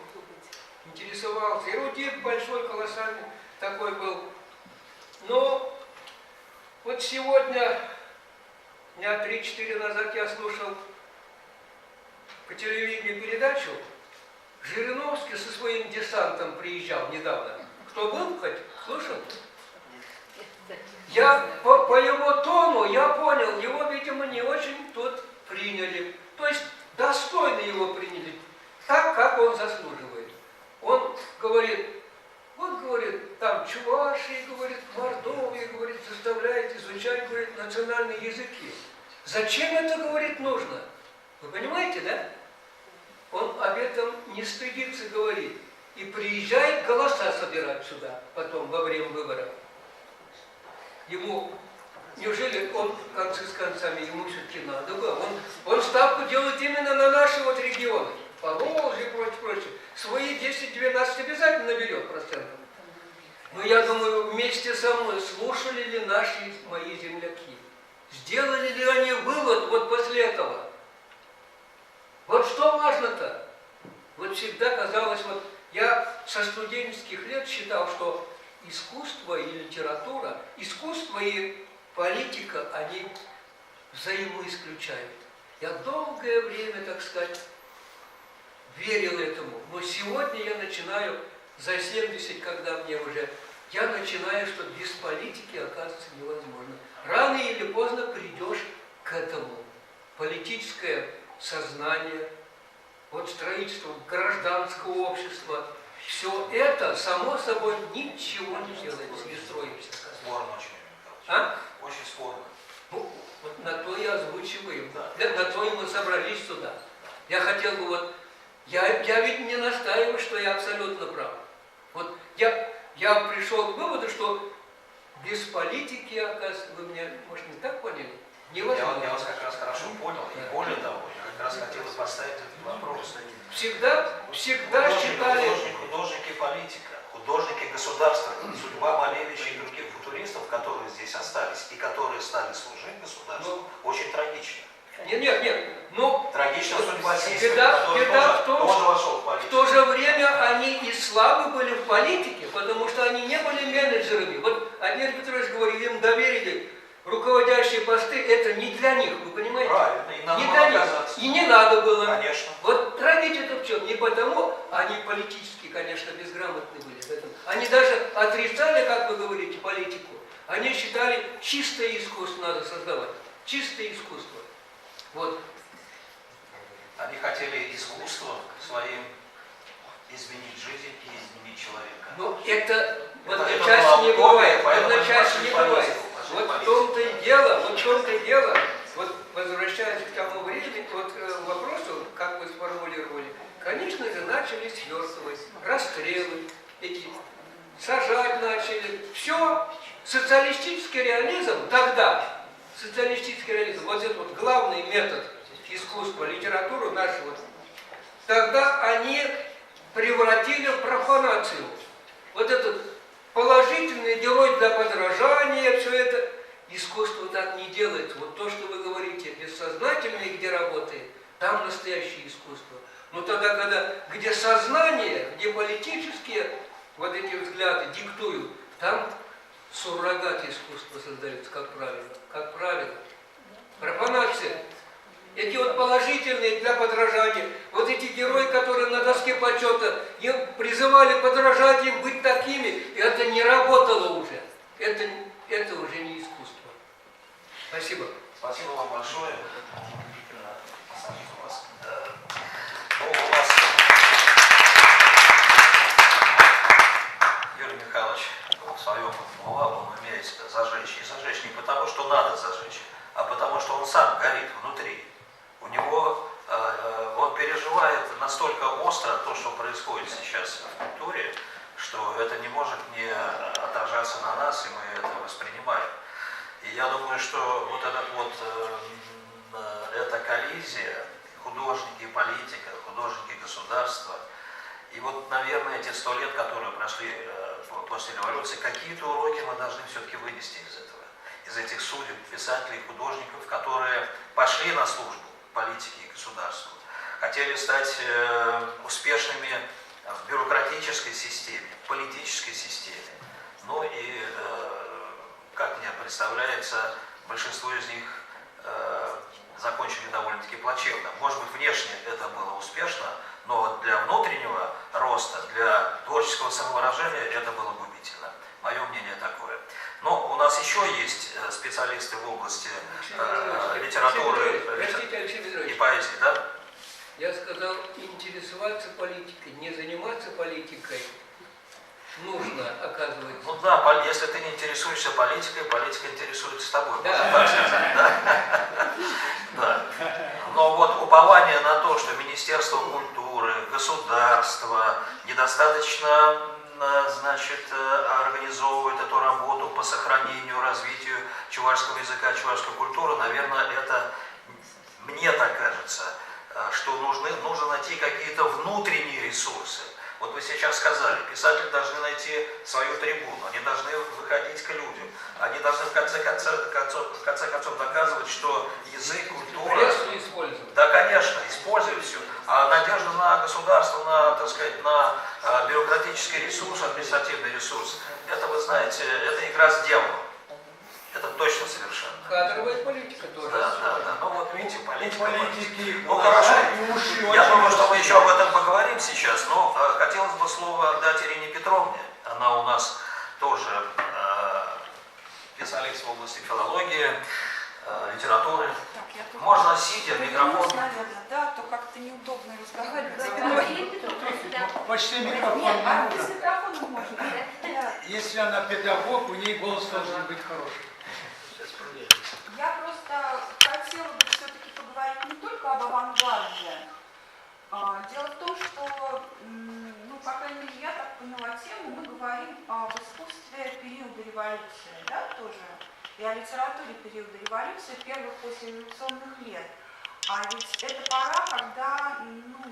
Интересовался. Эрудит большой, колоссальный такой был. Но вот сегодня, дня 3-4 назад я слушал по телевидению передачу. Жириновский со своим десантом приезжал недавно. Кто был хоть? Слушал? Я по его тону, я понял, его, видимо, не очень тут приняли. То есть достойно его приняли, так, как он заслуживает. Он говорит, вот говорит, Зачем это, говорит, нужно? Вы понимаете, да? Он об этом не стыдится говорить. И приезжает голоса собирать сюда, потом, во время выборов. Ему, неужели он, концы с концами, ему все-таки надо было? Он ставку делает именно на наши вот регионы. Поволжье и прочее. Свои 10-12 обязательно наберет процентов. Но я думаю, вместе со мной слушали ли мои земляки? Сделали ли они вывод вот после этого? Вот что важно-то? Вот всегда казалось, вот я со студенческих лет считал, что искусство и литература, искусство и политика, они взаимоисключают. Я долгое время, так сказать, верил этому. Но сегодня я начинаю, за 70, когда мне уже, я начинаю, что без политики, оказывается, невозможно. Рано или поздно придешь к этому. Политическое сознание, вот строительство гражданского общества, все это, само собой, ничего не делается, не строится. Спорно очень. А? Очень спорно. Ну, вот на то я озвучиваю. На то и мы собрались сюда. Я хотел бы вот... Я ведь не настаиваю, что я абсолютно прав. Вот я пришел к выводу, что без политики, оказывается, вы меня, может, не так поняли? Невозможно. Я вас как раз хорошо понял. И более того, я как раз хотел поставить этот вопрос. Всегда считали... Художник и политика, художники государства, судьба Малевича и других футуристов, которые здесь остались и которые стали служить государству, очень трагична. Нет. Ну, Трагична судьба беда в том, тоже вошел в политику. в то же время они и слабы были в политике, потому что они не были менеджерами. Вот Адмир Петрович говорил, им доверили руководящие посты, это не для них, вы понимаете? Правильно, и надо не было для них. оказаться. И не надо было. Конечно. Вот трагедия-то в чем? Не потому, они политически, конечно, безграмотны были в этом. Они даже отрицали, как вы говорите, политику. Они считали, чистое искусство надо создавать. Чистое искусство. Вот. Они хотели искусство своим изменить жизнь и изменить человека. Но это в Это одночасье не была бывает. В поэтому одночасье не пошли бывает. политику, пошли Вот в политику. том-то и дело, вот возвращаясь к тому времени, вот вопросу, как вы сформулировали, конечно же, начали свертывать, расстрелы, эти, сажать начали. Все, социалистический реализм тогда, социалистический реализм, вот этот вот главный метод искусства, литературу нашу, вот, тогда они превратили в профанацию. Вот этот положительный герой для подражания, все это, искусство так не делается. Вот то, что вы говорите, бессознательное, где работает, там настоящее искусство. Но тогда, где сознание, где политические вот эти взгляды диктуют, там суррогат искусства создается, как правило. Как правило. Профанация. Эти вот положительные для подражания, вот эти герои, которые на доске почета, им призывали подражать им, быть такими, и это не работало уже. Это уже не искусство. Спасибо. Спасибо вам большое. Юрий Михайлович в своем он умеет зажечь. И зажечь не потому, что надо зажечь, а потому, что он сам горит внутри. У него, он переживает настолько остро то, что происходит сейчас в культуре, что это не может не отражаться на нас, и мы это воспринимаем. И я думаю, что вот эта коллизия, художники и политика, художники и государства, и вот, наверное, эти 100 лет, которые прошли после революции, какие-то уроки мы должны все-таки вынести из этого, из этих судеб, писателей, художников, которые пошли на службу политике и государству, хотели стать успешными в бюрократической системе, политической системе. Ну и, как мне представляется, большинство из них закончили довольно-таки плачевно. Может быть, внешне это было успешно, но для внутреннего роста, для творческого самовыражения это было губительно. Мое мнение такое. Но у нас еще есть специалисты в области литературы и поэзии, да? Я сказал, интересоваться политикой, не заниматься политикой. нужно, оказывается. Ну да, если ты не интересуешься политикой, политика интересуется тобой. Да. Можно так сказать, да? Да. Но вот упование на то, что Министерство культуры, государство недостаточно, значит, организовывает эту работу по сохранению, развитию чувашского языка, чувашской культуры, наверное, это, мне так кажется, что нужно найти какие-то внутренние ресурсы. Вот вы сейчас сказали, писатели должны найти свою трибуну, они должны выходить к людям, они должны в конце концов доказывать, что язык, культура... Прессу использовать. Да, конечно, используют все. А надежда на государство, на, так сказать, на бюрократический ресурс, административный ресурс, это, вы знаете, это игра с дьяволом. Это точно совершенно. Кадровая политика тоже. Да. Ну вот видите, политика. Политики. Ну хорошо. И уши Я очень думаю, что мы большие. еще об этом поговорим сейчас, но хотелось бы слово отдать Ирине Петровне. Она у нас тоже специалист в области филологии, литературы. Так, я тут Можно сидя, микрофон. наверное, да, то как-то неудобно разговаривать спиной. Почти микрофон Нет, не а нужно. без микрофона можно. Да. Если она педагог, у нее голос должен быть хороший. Я просто хотела бы все-таки поговорить не только об авангарде. Дело в том, что, ну, по крайней мере, я так поняла тему, мы говорим об искусстве периода революции, да, тоже, и о литературе периода революции, первых послереволюционных лет. А ведь это пора, когда, ну,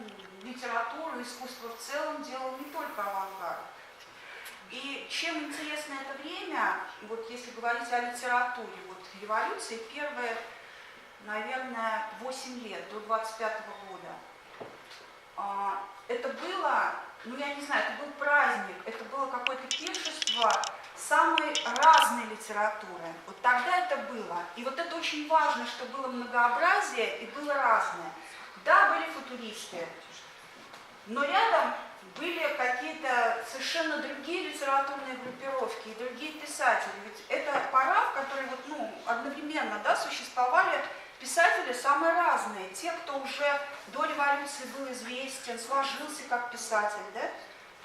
литература, искусство в целом делал не только авангард. И чем интересно это время, вот если говорить о литературе, вот революции первые, наверное, 8 лет, до 25-го года. Это было, ну я не знаю, это был праздник, это было какое-то пиршество самой разной литературы. Вот тогда это было. И вот это очень важно, что было многообразие и было разное. Да, были футуристы, но рядом были какие-то совершенно другие литературные группировки и другие писатели. Ведь это пора, в которой вот, ну, одновременно, да, существовали писатели самые разные. Те, кто уже до революции был известен, сложился как писатель, да,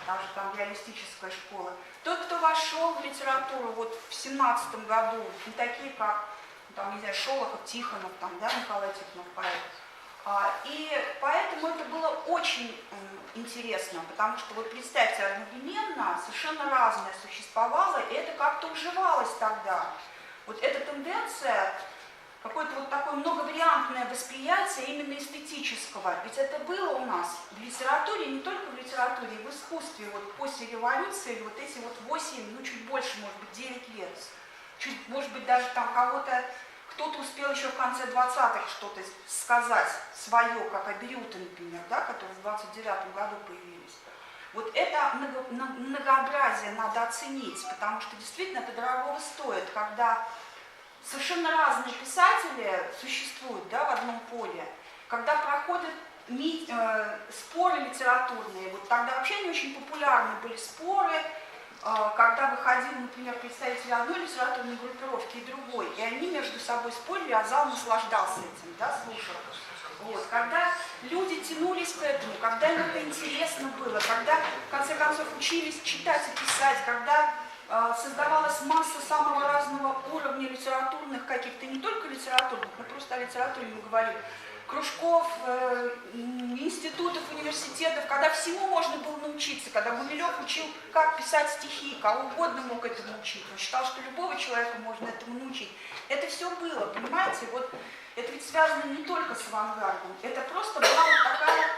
даже там реалистическая школа. Тот, кто вошел в литературу вот в 17-м году, не такие как, там, не знаю, Шолохов, Тихонов, там, да, Николай Тихонов, поэт. И поэтому это было очень интересно, потому что, вот представьте, одновременно совершенно разное существовало, и это как-то уживалось тогда. Вот эта тенденция, какое-то вот такое многовариантное восприятие именно эстетического. Ведь это было у нас в литературе, не только в литературе, и в искусстве. Вот после революции вот эти вот 8, ну чуть больше, может быть, 9 лет. Чуть, может быть, даже там кто-то успел еще в конце 20-х что-то сказать свое, как Аберюта, например, да, которые в 29-м году появились. Вот это многообразие надо оценить, потому что действительно это дорогого стоит, когда совершенно разные писатели существуют, да, в одном поле, когда проходят споры литературные, вот тогда вообще не очень популярны были споры, когда выходил, например, представители одной литературной группировки и другой, и они между собой спорили, а зал наслаждался этим, да, слушал. Вот. Когда люди тянулись к этому, когда им это интересно было, когда, в конце концов, учились читать и писать, когда создавалась масса самого разного уровня литературных каких-то, не только литературных, но просто о литературе мы говорим, кружков, институтов, университетов, когда всему можно было научиться, когда Гумилев учил, как писать стихи, кого угодно мог этому учить. Он считал, что любого человека можно этому научить. Это все было, понимаете? Вот это ведь связано не только с авангардом. Это просто была вот такая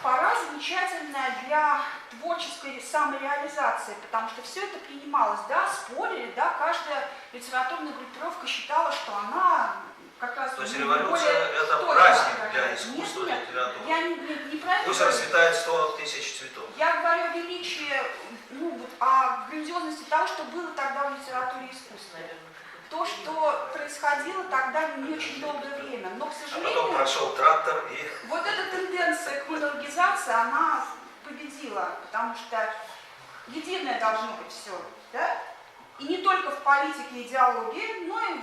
пора замечательная для творческой самореализации, потому что все это принималось, да, спорили, да, каждая литературная группировка считала, что она как раз... То есть революция – это праздник для искусства и литературы. Я неправильно Пусть говорю. расцветает 100 тысяч цветов. Я говорю о величии, ну, вот, о грандиозности того, что было тогда в литературе и искусстве. То, что происходило тогда не очень долгое время. Но, к А сожалению, потом прошел трактор и... вот эта тенденция к монологизации, она победила, потому что единое должно быть все, да? И не только в политике и идеологии, но и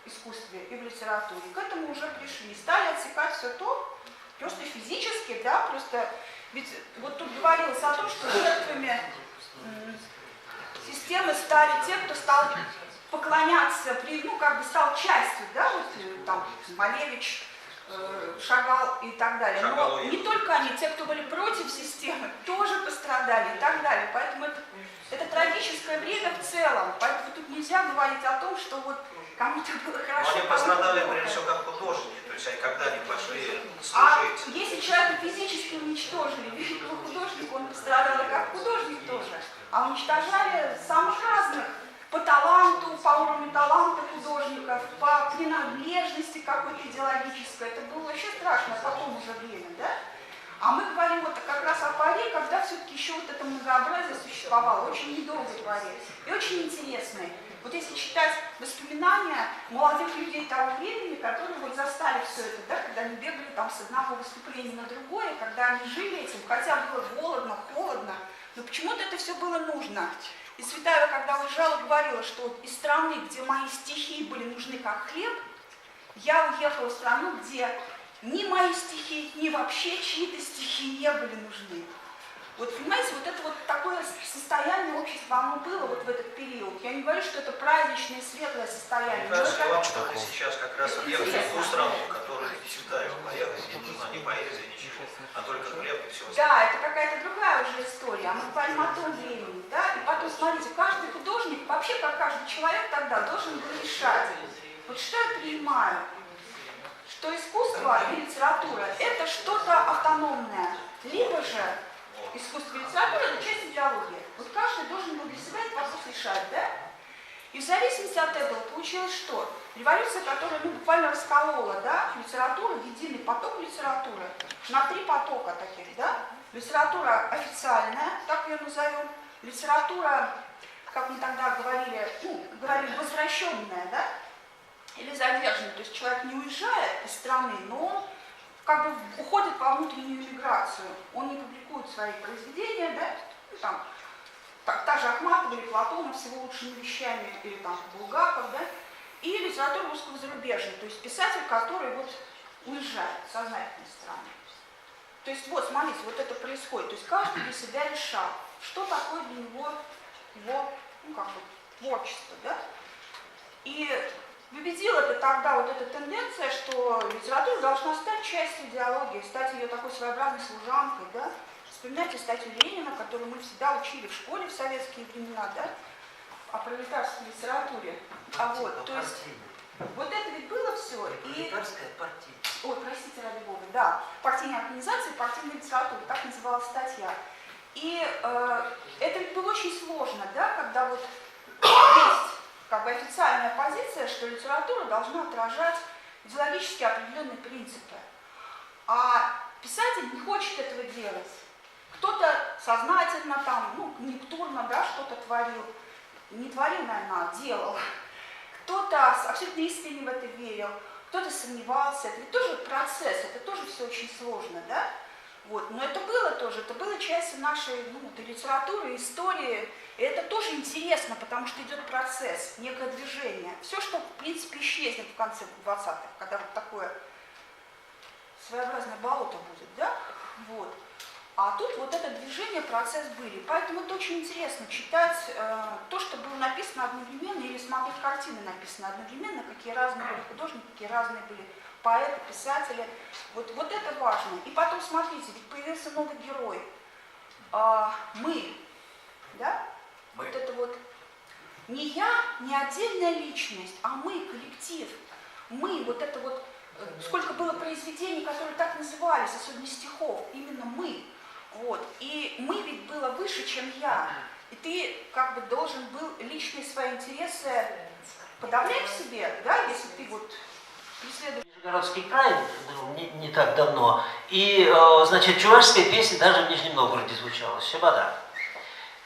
в искусстве, и в литературе. К этому уже пришли. Стали отсекать все то, просто физически, да, просто... Ведь вот тут говорилось о том, что жертвами системы стали те, кто стал поклоняться, ну, как бы стал частью, да, вот там Малевич, Шагал и так далее. Но не только они, те, кто были против системы, тоже пострадали и так далее. Поэтому это трагическое время в целом. Поэтому тут нельзя говорить о том, что вот кому-то было хорошо. Но они пострадали прежде всего как художники, то есть когда они пошли А служить. если человека физически уничтожили, великого художника, он пострадал и как художник тоже. А уничтожали самых разных по таланту, по уровню таланта художников, по принадлежности какой-то идеологической. Это было вообще страшно потом уже время, да? А мы говорим вот как раз о поре, когда все-таки еще вот это многообразие существовало, очень недолгой поре и очень интересной. Вот если читать воспоминания молодых людей того времени, которые вот застали все это, да, когда они бегали там с одного выступления на другое, когда они жили этим, хотя было голодно, холодно, но почему-то это все было нужно. И Цветаева, когда уезжала, говорила, что вот из страны, где мои стихи были нужны как хлеб, я уехала в страну, где ни мои стихи, ни вообще чьи-то стихи не были нужны. Вот понимаете, вот это вот такое состояние общества, оно было вот в этот период. Я не говорю, что это праздничное, светлое состояние. Мне кажется, вам что-то сейчас как раз ехать в ту страну, в которую Цветаева поехала, не нужна ни поэзия, ничего, а только хлеб и все. Да, это какая-то другая уже история. А мы говорим о том времени, да? И потом, смотрите, каждый художник, вообще как каждый человек тогда должен был решать. Вот что я принимаю? Что искусство и литература – это что-то автономное, либо же искусство и литература – это часть идеологии. Вот каждый должен был для себя этот вопрос решать, да? И в зависимости от этого получилось что? Революция, которая буквально расколола, да, литературу, единый поток литературы на 3 потока таких, да? Литература официальная, так ее назовем, литература, как мы тогда говорили, возвращенная, да? Или задержанная, то есть человек не уезжает из страны, но он как бы уходит во внутреннюю миграцию, он не публикует свои произведения, да, ну, там, та же Ахматова или Платонов с его лучшими вещами, или там Булгаков, да, и литература русского зарубежья, то есть писатель, который вот уезжает в сознательной стране. То есть вот, смотрите, вот это происходит, то есть каждый для себя решал, что такое для него его, ну, как бы, творчество, да, и победила это тогда вот эта тенденция, что литература должна стать частью идеологии, стать ее такой своеобразной служанкой, да. Вспоминайте статью Ленина, которую мы всегда учили в школе в советские времена, да, о пролетарской литературе. А вот, то есть, вот это ведь было все. Пролетарская партия. Ой, простите, ради бога, да. Партийная организация, партийная литература, так называлась статья. И это ведь было очень сложно, да, когда вот есть как бы официальная позиция, что литература должна отражать идеологически определенные принципы. А писатель не хочет этого делать. Кто-то сознательно там, ну, конъюнктурно, да, что-то творил. Не творил, наверное, а делал. Кто-то абсолютно искренне в это верил, кто-то сомневался. Это ведь тоже процесс, это тоже все очень сложно, да? Вот. Но это было тоже, это было частью нашей, ну, литературы, истории. И это тоже интересно, потому что идет процесс, некое движение. Все, что, в принципе, исчезнет в конце 20-х, когда вот такое своеобразное болото будет, да? Вот. А тут вот это движение, процесс были. Поэтому это очень интересно читать то, что было написано одновременно, или смотреть картины, написанные одновременно, какие разные были художники, какие разные были поэты, писатели. Вот это важно. И потом, смотрите, ведь появился новый герой. Мы, да? Мы. Вот это вот не я, не отдельная личность, а мы, коллектив. Мы, вот это вот, сколько было произведений, которые так назывались, особенно стихов, именно мы. Вот. И мы ведь было выше, чем я. И ты как бы должен был личные свои интересы подавлять в себе, да, если ты вот преследуешь. Нижегородский край был не так давно, и, значит, чувашская песня даже в Нижнем Новгороде звучала, «Щебода».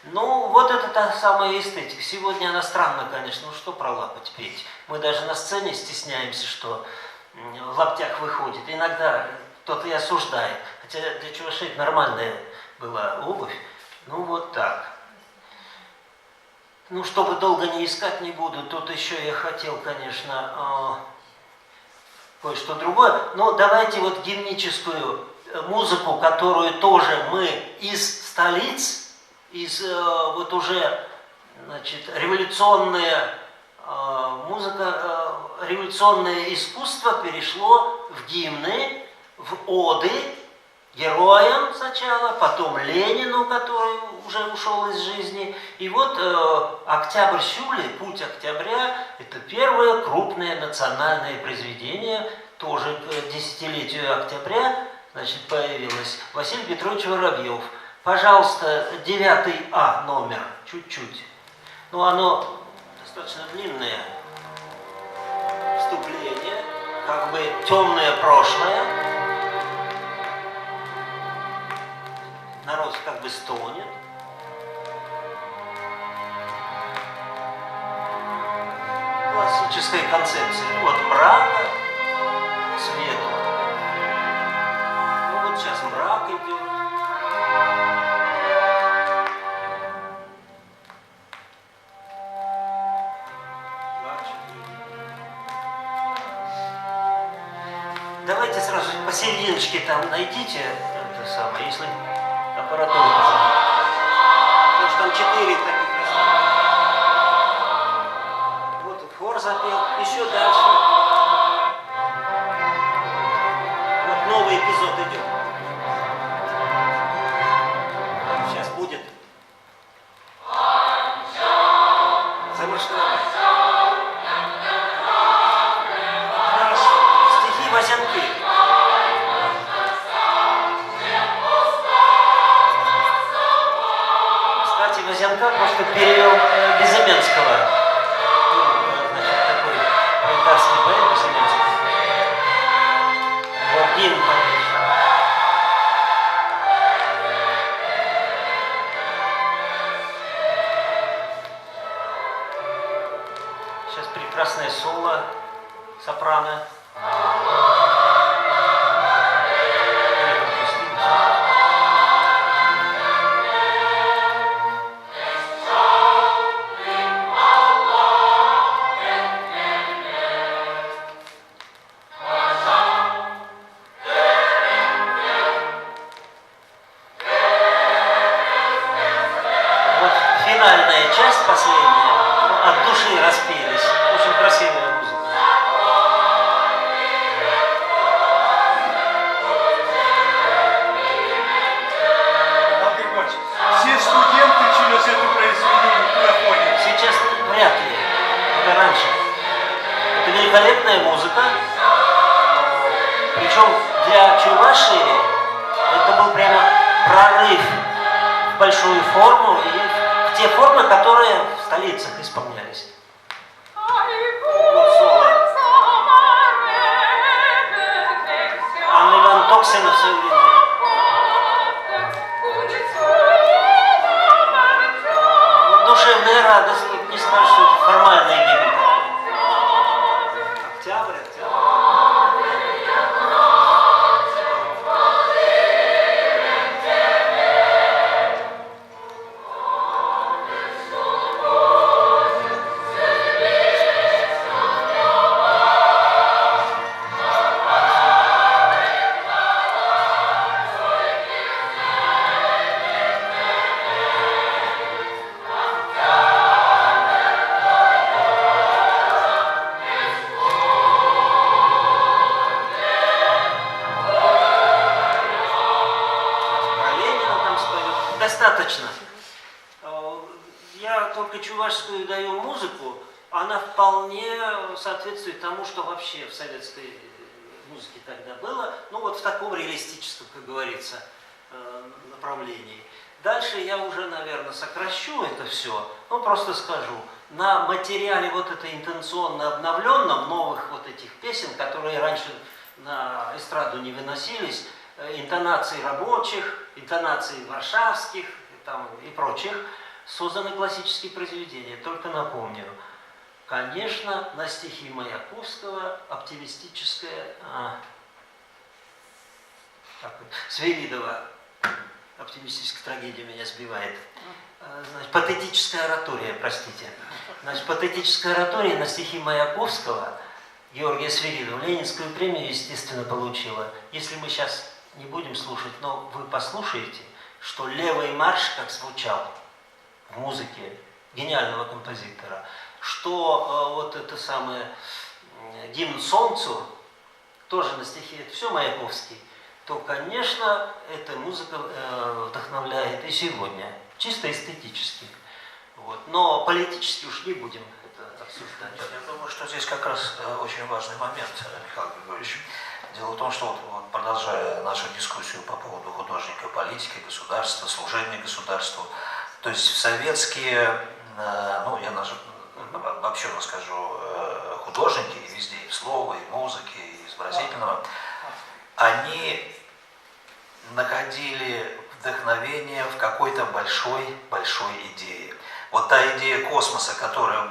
Ну, вот это та самая эстетика. Сегодня она странно, конечно, ну что про лапоть петь? Мы даже на сцене стесняемся, что в лаптях выходит. Иногда кто-то и осуждает. Хотя для чувашей нормальная была обувь. Ну, вот так. Ну, чтобы долго не искать не буду, тут еще я хотел, конечно, кое-что другое. Но давайте вот гимническую музыку, которую тоже мы из столиц, из вот уже значит, революционная музыка, революционное искусство перешло в гимны, в оды героям сначала, потом Ленину, который уже ушел из жизни. И вот «Октябрь Сюли», «Путь октября» – это первое крупное национальное произведение, тоже к десятилетию октября, значит, появилось. Василий Петрович Воробьев. Пожалуйста, 9А номер, чуть-чуть. Ну, оно достаточно длинное вступление, как бы темное прошлое. Народ как бы стонет. Классическая концепция от мрака к свету. Ну вот сейчас мрак идет. Давайте сразу посерединочке там найдите это самое, если аппаратуру позвонить. Потому что там 4 таких разных. Вот хор запел, еще дальше. Вот новый эпизод идет. Сейчас будет. Замаршировать. Стихи Васянки. Васянка просто перевел Безыменского, значит, такой пролетарский поэт Безыменский. Вот гимн. Сейчас прекрасное соло сопрано. Часть последняя, от души распелись. Очень красивая музыка. Все студенты через это произведение куда ходят? Сейчас вряд ли, это раньше. Это великолепная музыка. Причем для Чувашии это был прямо прорыв в большую форму и те формы, которые в столицах исполнялись. Вот соло. Анна Ивановна Токсина в свое время. Вот душевная радость, не скажешь, что это формальный гимн. Октябрь, октябрь. Достаточно. Я только чувашскую даю музыку, она вполне соответствует тому, что вообще в советской музыке тогда было, ну вот в таком реалистическом, как говорится, направлении. Дальше я уже, наверное, сокращу это все, ну просто скажу, на материале вот это интенционно обновленном, новых вот этих песен, которые раньше на эстраду не выносились, интонаций рабочих, интонаций варшавских там, и прочих, созданы классические произведения. Только напомню, конечно, на стихи Маяковского оптимистическая, Свиридова, оптимистическая трагедия меня сбивает, значит, патетическая оратория, простите. Значит, патетическая оратория на стихи Маяковского, Георгия Свиридова, Ленинскую премию, естественно, получила. Если мы сейчас не будем слушать, но вы послушаете, что левый марш, как звучал в музыке гениального композитора, что вот это самое «Гимн солнцу», тоже на стихи, это все Маяковский, то, конечно, эта музыка вдохновляет и сегодня, чисто эстетически. Вот. Но политически уж не будем это обсуждать. Я думаю, что здесь как раз очень важный момент, Михаил Григорьевич. Дело в том, что вот, продолжая нашу дискуссию по поводу художника, политики, государства, служения государству, то есть советские, ну, я обобщенно скажу, художники, везде и в слова, и в музыке, и изобразительного, они находили вдохновение в какой-то большой идее. Вот та идея космоса, которая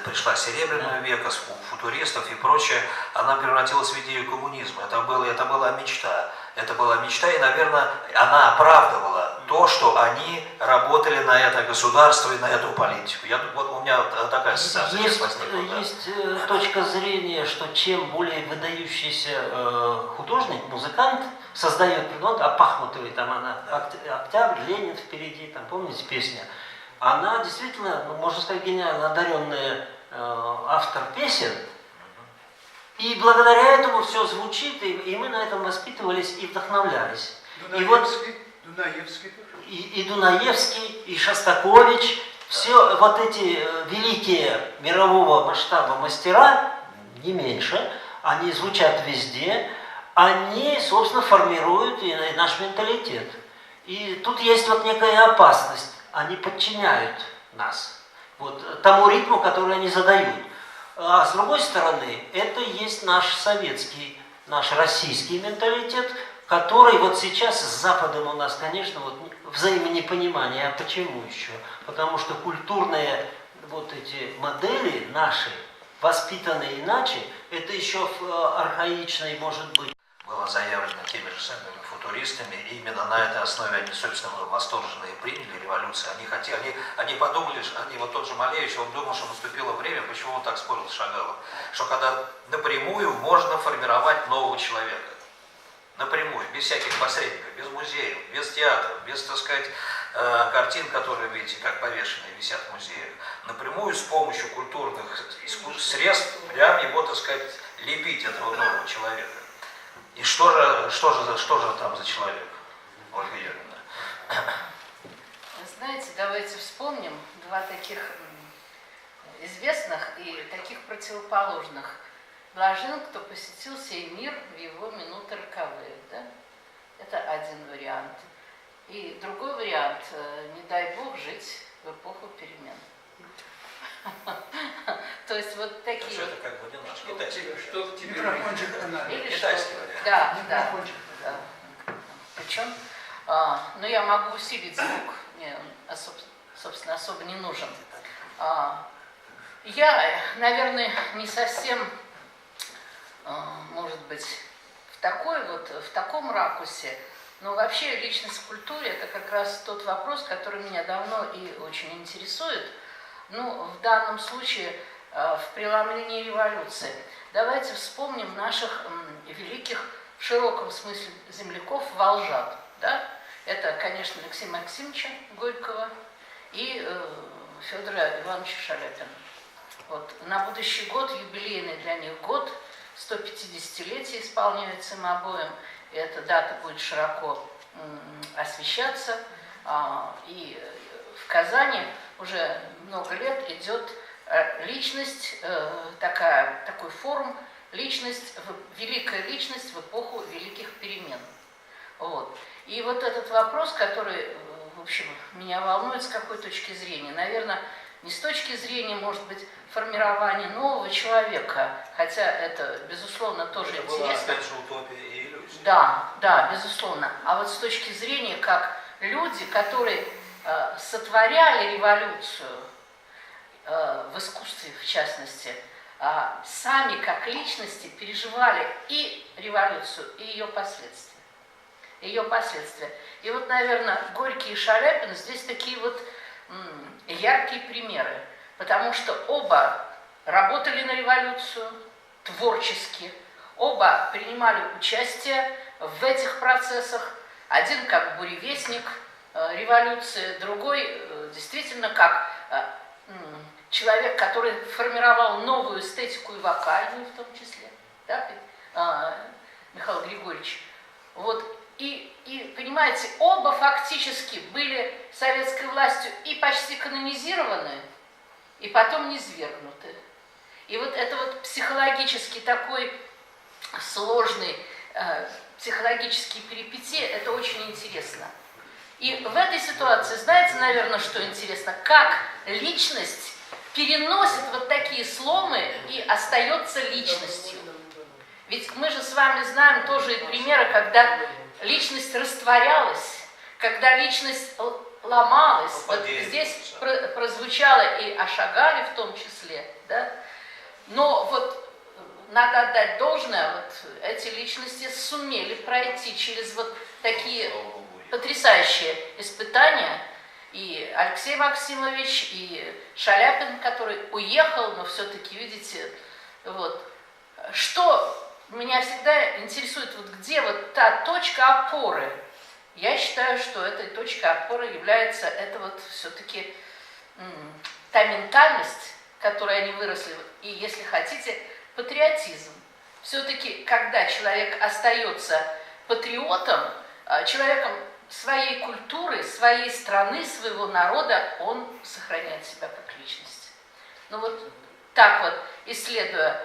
пришла с Серебряного века, с футуристов и прочее, она превратилась в идею коммунизма. Это была мечта. Это была мечта, и, наверное, она оправдывала то, что они работали на это государство и на эту политику. Вот у меня такая ассоциация возникла. Есть точка зрения, что чем более выдающийся художник, музыкант, создает природу, а Пахмутовой там она, Октябрь, Ленин впереди, там, помните песня? Она действительно, ну, можно сказать, гениально одаренный автор песен. И благодаря этому все звучит, и мы на этом воспитывались и вдохновлялись. И Дунаевский, и Шостакович, все вот эти великие мирового масштаба мастера, не меньше, они звучат везде, они, собственно, формируют и наш менталитет. И тут есть вот некая опасность. Они подчиняют нас вот тому ритму, который они задают. А с другой стороны, это есть наш советский, наш российский менталитет, который вот сейчас с Западом у нас, конечно, вот взаимонепонимание. А почему еще? Потому что культурные вот эти модели наши, воспитанные иначе, это еще в архаичной, может быть. Было заявлено теми же самыми футуристами, и именно на этой основе они, собственно, восторженно и приняли революцию. Они подумали, вот тот же Малевич, он думал, что наступило время, почему он так спорил с Шагалом, что когда напрямую можно формировать нового человека. Напрямую, без всяких посредников, без музеев, без театров, без, так сказать, картин, которые, видите, как повешенные, висят в музеях. Напрямую с помощью культурных средств прям его, так сказать, лепить этого нового человека. И что же там за человек, Ольга Юрьевна? Знаете, давайте вспомним два таких известных и таких противоположных. Блажен, кто посетил сей мир в его минуты роковые. Да? Это один вариант. И другой вариант, не дай Бог жить в эпоху перемен. То есть вот такие вот... Это как бы не наш китайский. Что-то тебе... Китайский вариант. Да. Причем, но я могу усилить звук, мне он, собственно, особо не нужен. Я, наверное, не совсем, может быть, в таком ракурсе, но вообще личность в культуре – это как раз тот вопрос, который меня давно и очень интересует. Ну, в данном случае в преломлении революции. Давайте вспомним наших великих, в широком смысле, земляков волжан. Да? Это, конечно, Алексея Максимовича Горького и Федора Ивановича Шаляпина. Вот. На будущий год, юбилейный для них год, 150-летие исполняется им обоим, и эта дата будет широко освещаться. И в Казани уже много лет идет личность, такой форум, великая личность в эпоху великих перемен. Вот. И вот этот вопрос, который, в общем, меня волнует с какой точки зрения, наверное, не с точки зрения, может быть, формирования нового человека, хотя это, безусловно, тоже это интересно. Это была, опять же, утопия и иллюзия. Да, безусловно. А вот с точки зрения, как люди, которые сотворяли революцию, в искусстве в частности, сами как личности переживали и революцию, и ее последствия. И вот, наверное, Горький и Шаляпин здесь такие вот яркие примеры, потому что оба работали на революцию творчески, оба принимали участие в этих процессах, один как буревестник революции, другой действительно как человек, который формировал новую эстетику и вокальную в том числе, да, Михаил Григорьевич. Вот. И, понимаете, оба фактически были советской властью и почти канонизированы, и потом низвергнуты. И вот это вот психологически такой сложный, психологические перипетии, это очень интересно. И в этой ситуации, знаете, наверное, что интересно? Как личность переносит вот такие сломы и остается личностью. Ведь мы же с вами знаем тоже и примеры, когда личность растворялась, когда личность ломалась. Вот здесь прозвучало и о Шагале в том числе, да? Но вот надо отдать должное, вот эти личности сумели пройти через вот такие потрясающие испытания. И Алексей Максимович, и Шаляпин, который уехал, но все-таки, видите, вот, что меня всегда интересует, вот где вот та точка опоры. Я считаю, что этой точкой опоры является это вот все-таки та ментальность, в которой они выросли, и, если хотите, патриотизм. Все-таки, когда человек остается патриотом, человеком своей культуры, своей страны, своего народа, он сохраняет себя как личность. Ну вот так вот, исследуя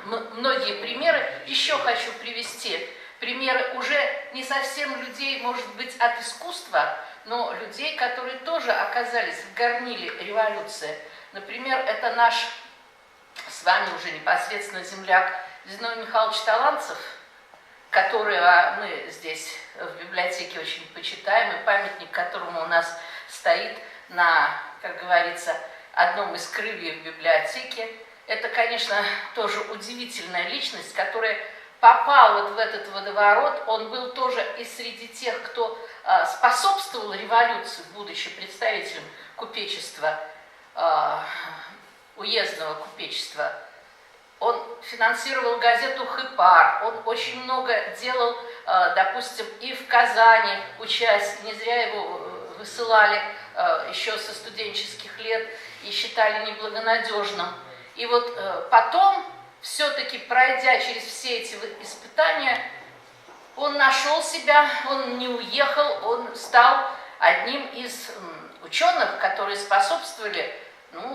многие примеры, еще хочу привести примеры уже не совсем людей, может быть, от искусства, но людей, которые тоже оказались в горниле революции. Например, это наш с вами уже непосредственно земляк Зиновий Михайлович Таланцев, которого мы здесь в библиотеке очень почитаем, и памятник которому у нас стоит на, как говорится, одном из крыльев библиотеки. Это, конечно, тоже удивительная личность, которая попал вот в этот водоворот. Он был тоже и среди тех, кто способствовал революции, будучи представителем купечества, уездного купечества. Он финансировал газету «Хэпар», он очень много делал, допустим, и в Казани, учась, не зря его высылали еще со студенческих лет и считали неблагонадежным. И вот потом, все-таки пройдя через все эти испытания, он нашел себя, он не уехал, он стал одним из ученых, которые способствовали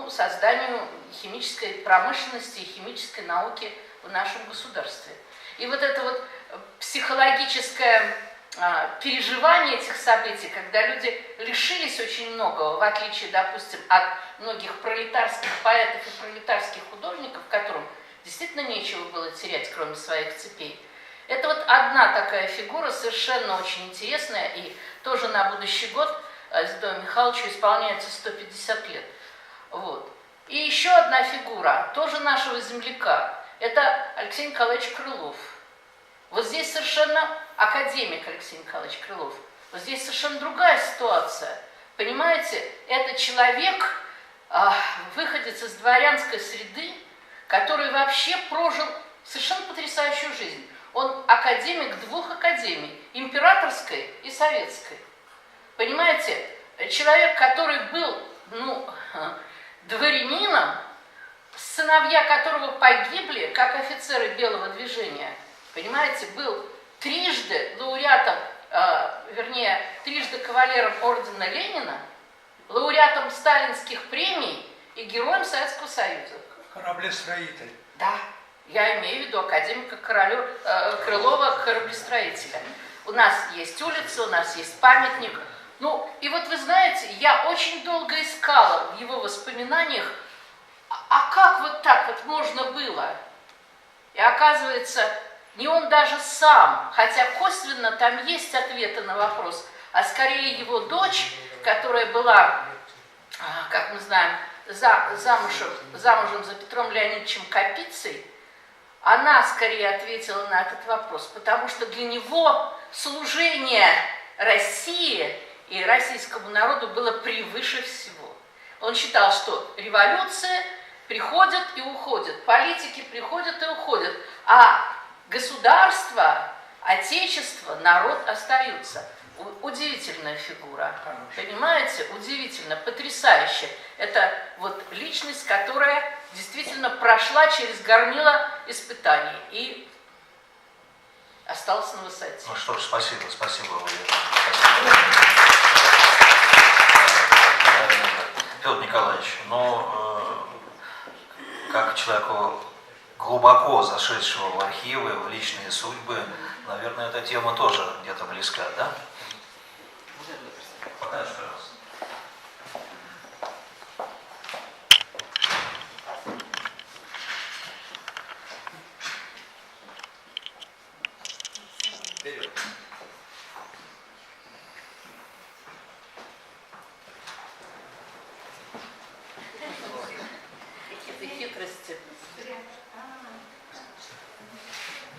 созданию химической промышленности и химической науки в нашем государстве. И вот это вот психологическое переживание этих событий, когда люди лишились очень многого, в отличие, допустим, от многих пролетарских поэтов и пролетарских художников, которым действительно нечего было терять, кроме своих цепей. Это вот одна такая фигура, совершенно очень интересная, и тоже на будущий год Зиновию Михайловичу исполняется 150 лет. Вот. И еще одна фигура, тоже нашего земляка, это Алексей Николаевич Крылов. Вот здесь совершенно академик Алексей Николаевич Крылов. Вот здесь совершенно другая ситуация. Понимаете, это человек, выходец из дворянской среды, который вообще прожил совершенно потрясающую жизнь. Он академик двух академий, императорской и советской. Понимаете, человек, который был, дворянином, сыновья которого погибли, как офицеры Белого движения, понимаете, был трижды лауреатом, трижды кавалером ордена Ленина, лауреатом сталинских премий и героем Советского Союза. Кораблестроитель. Да, я имею в виду академика Крылова, кораблестроителя. У нас есть улица, у нас есть памятник. И вот вы знаете, я очень долго искала в его воспоминаниях, а как вот так вот можно было? И оказывается, не он даже сам, хотя косвенно там есть ответы на вопрос, а скорее его дочь, которая была, как мы знаем, замужем за Петром Леонидовичем Капицей, она скорее ответила на этот вопрос, потому что для него служение России и российскому народу было превыше всего. Он считал, что революция приходит и уходит, политики приходят и уходят, а государство, отечество, народ остаются. удивительная фигура, понимаете, удивительно, потрясающе. Это вот личность, которая действительно прошла через горнило испытаний и осталась на высоте. Ну что ж, спасибо, Валерий. Федор Николаевич, как человеку глубоко зашедшего в архивы, в личные судьбы, наверное, эта тема тоже где-то близка, да? Покажешь, пожалуйста. Вперед. Какие-то хитрости.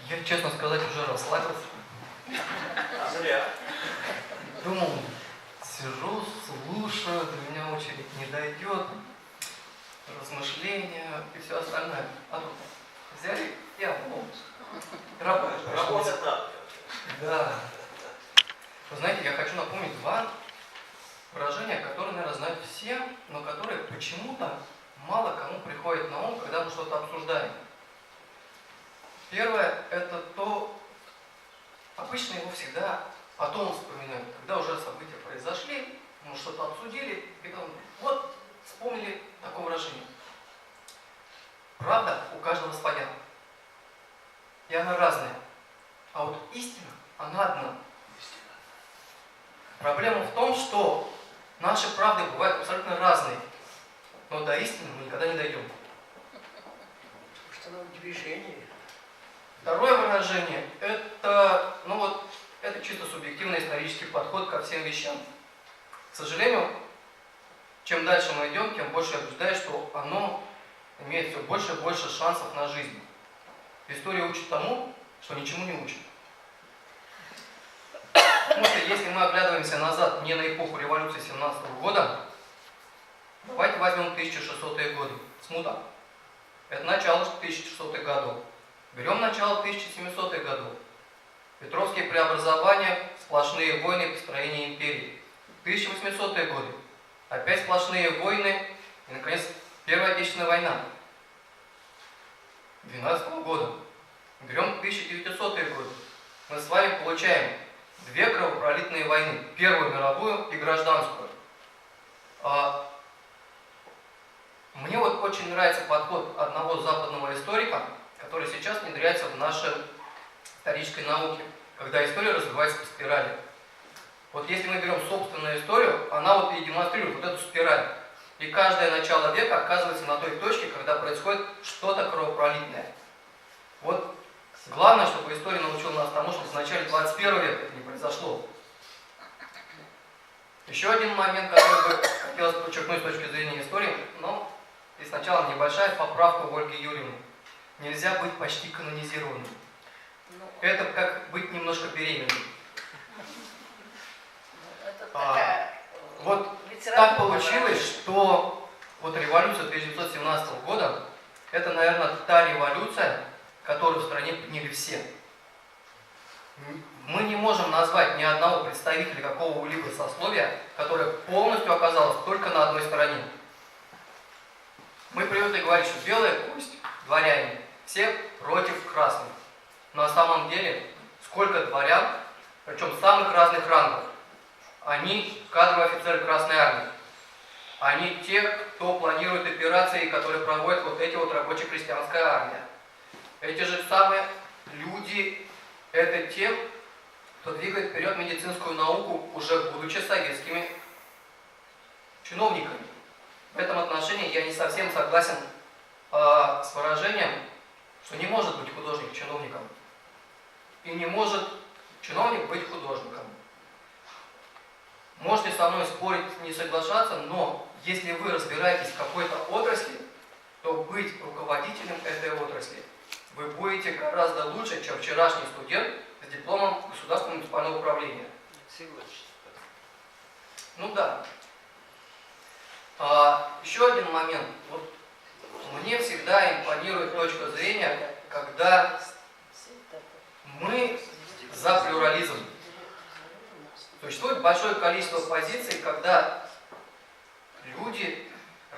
Я, честно сказать, уже расслабился. Зря. Думал, сижу, слушаю, до меня очередь не дойдет, размышления и все остальное. А тут взяли и обмолвились. Работать надо. Да. Вы знаете, я хочу напомнить два выражения, которые, наверное, знают все, но которые почему-то мало кому приходит на ум, когда мы что-то обсуждаем. Первое – это то, обычно его всегда потом вспоминают, когда уже события произошли, мы что-то обсудили, и потом, вот, вспомнили такое выражение. Правда у каждого своя, и она разная, а вот истина, она одна. Проблема в том, что наши правды бывают абсолютно разные, но до истины мы никогда не дойдем. Что она в движении. Второе выражение – это, это чисто субъективный исторический подход ко всем вещам. К сожалению, чем дальше мы идем, тем больше я убеждаюсь, что оно имеет все больше и больше шансов на жизнь. История учит тому, что ничему не учит. Потому что если мы оглядываемся назад не на эпоху революции 17 года, давайте возьмем 1600-е годы. Смута. Это начало 1600-х годов. Берем начало 1700-х годов. Петровские преобразования, сплошные войны и построение империи. 1800-е годы. Опять сплошные войны и, наконец, Первая Отечественная война. 12 года. Берем 1900-е годы. Мы с вами получаем две кровопролитные войны. Первую мировую и гражданскую. Мне вот очень нравится подход одного западного историка, который сейчас внедряется в нашей исторической науке, когда история развивается по спирали. Вот если мы берем собственную историю, она вот и демонстрирует вот эту спираль. И каждое начало века оказывается на той точке, когда происходит что-то кровопролитное. Вот главное, чтобы история научила нас тому, чтобы в начале 21 века это не произошло. Еще один момент, который бы хотелось подчеркнуть с точки зрения истории, и сначала небольшая поправка у Ольги Юрьевны. Нельзя быть почти канонизированным. Это как быть немножко беременным. Вот так получилось, что вот революция 1917 года, это, наверное, та революция, которую в стране приняли все. Мы не можем назвать ни одного представителя какого-либо сословия, которое полностью оказалось только на одной стороне. Мы привыкли говорить, что белая кость, дворяне, все против красных. На самом деле, сколько дворян, причем самых разных рангов, они кадровые офицеры Красной Армии. Они те, кто планирует операции, которые проводят вот эти вот рабоче-крестьянская армия. Эти же самые люди, это те, кто двигает вперед медицинскую науку, уже будучи советскими чиновниками. В этом отношении я не совсем согласен с выражением, что не может быть художник чиновником. И не может чиновник быть художником. Можете со мной спорить, не соглашаться, но если вы разбираетесь в какой-то отрасли, то быть руководителем этой отрасли вы будете гораздо лучше, чем вчерашний студент с дипломом государственного муниципального управления. Ну да. Еще один момент. Вот мне всегда импонирует точка зрения, когда мы за плюрализм. Существует большое количество позиций, когда люди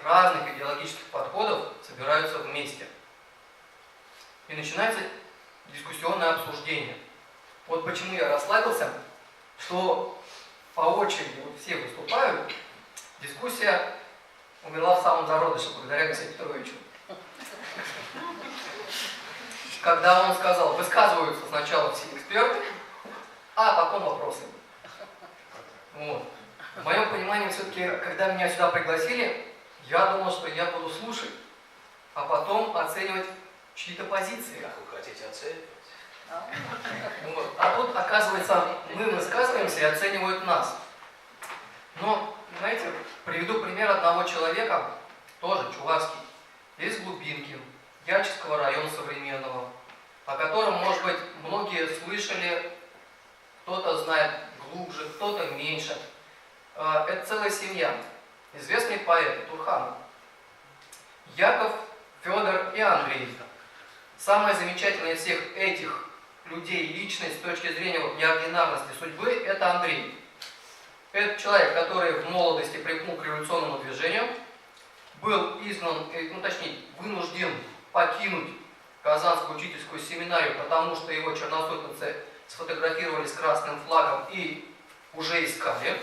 разных идеологических подходов собираются вместе. И начинается дискуссионное обсуждение. Вот почему я расслабился, что по очереди вот все выступают, дискуссия умерла в самом зародыше, благодаря Алексею Петровичу. Когда он сказал, высказываются сначала все эксперты, а потом вопросы. Вот. В моем понимании, все-таки, когда меня сюда пригласили, я думал, что я буду слушать, а потом оценивать чьи-то позиции. Как вы хотите оценивать? Вот. А тут, оказывается, мы высказываемся и оценивают нас. Но, знаете, приведу пример одного человека, тоже чувашский, из глубинки, Яческого района современного, о котором, может быть, многие слышали, кто-то знает глубже, кто-то меньше. Это целая семья. Известный поэт Турханов. Яков, Федор и Андрей. Самое замечательное из всех этих людей, личность с точки зрения вот неординарности судьбы, это Андрей. Это человек, который в молодости припнул к революционному движению, был изгнан, точнее, вынужден покинуть Казанскую учительскую семинарию, потому что его черносотенцы сфотографировали с красным флагом и уже искали.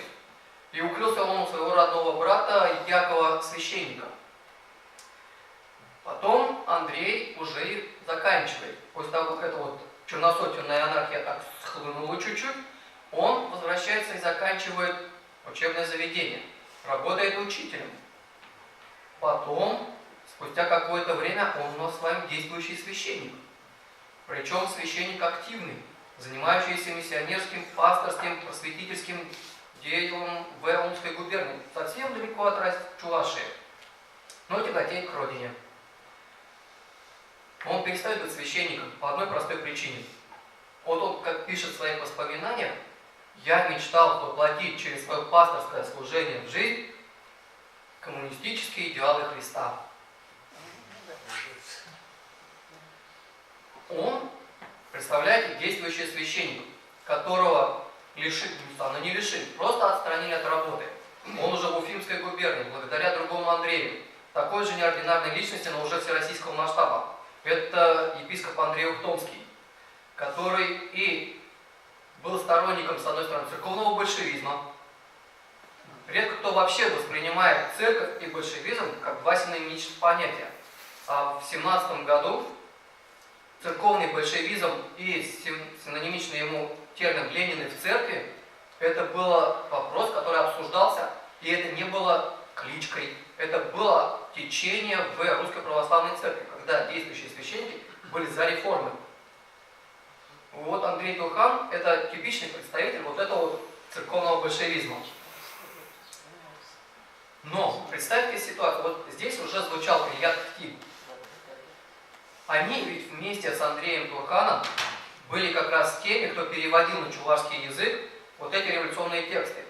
И укрылся он у своего родного брата Якова священника. Потом Андрей уже и заканчивает. После того, как эта вот черносотенная анархия так схлынула чуть-чуть, он возвращается и заканчивает учебное заведение. Работает учителем. Потом, спустя какое-то время, он у нас с вами действующий священник. Причем священник активный, занимающийся миссионерским, пасторским, просветительским делом в Омской губернии. Совсем далеко от Чувашии, но тяготеет к родине. Он перестает быть священником по одной простой причине. Вот он, как пишет в своих воспоминаниях, я мечтал воплотить через свое пасторское служение в жизнь коммунистические идеалы Христа. Он, представляете, действующий священник, которого лишили, не лишили, просто отстранили от работы. Он уже в Уфимской губернии, благодаря другому Андрею, такой же неординарной личности, но уже всероссийского масштаба. Это епископ Андрей Ухтомский, который и был сторонником, с одной стороны, церковного большевизма. Редко кто вообще воспринимает церковь и большевизм как два синонимичных понятия. А в 1917 году церковный большевизм и синонимичный ему термин «Ленины в церкви» это был вопрос, который обсуждался, и это не было кличкой. Это было течение в Русской Православной Церкви, когда действующие священники были за реформы. Вот Андрей Турхан – это типичный представитель вот этого вот церковного большевизма. Но представьте ситуацию, вот здесь уже звучал Илья Тхти. Они ведь вместе с Андреем Турханом были как раз теми, кто переводил на чувашский язык вот эти революционные тексты.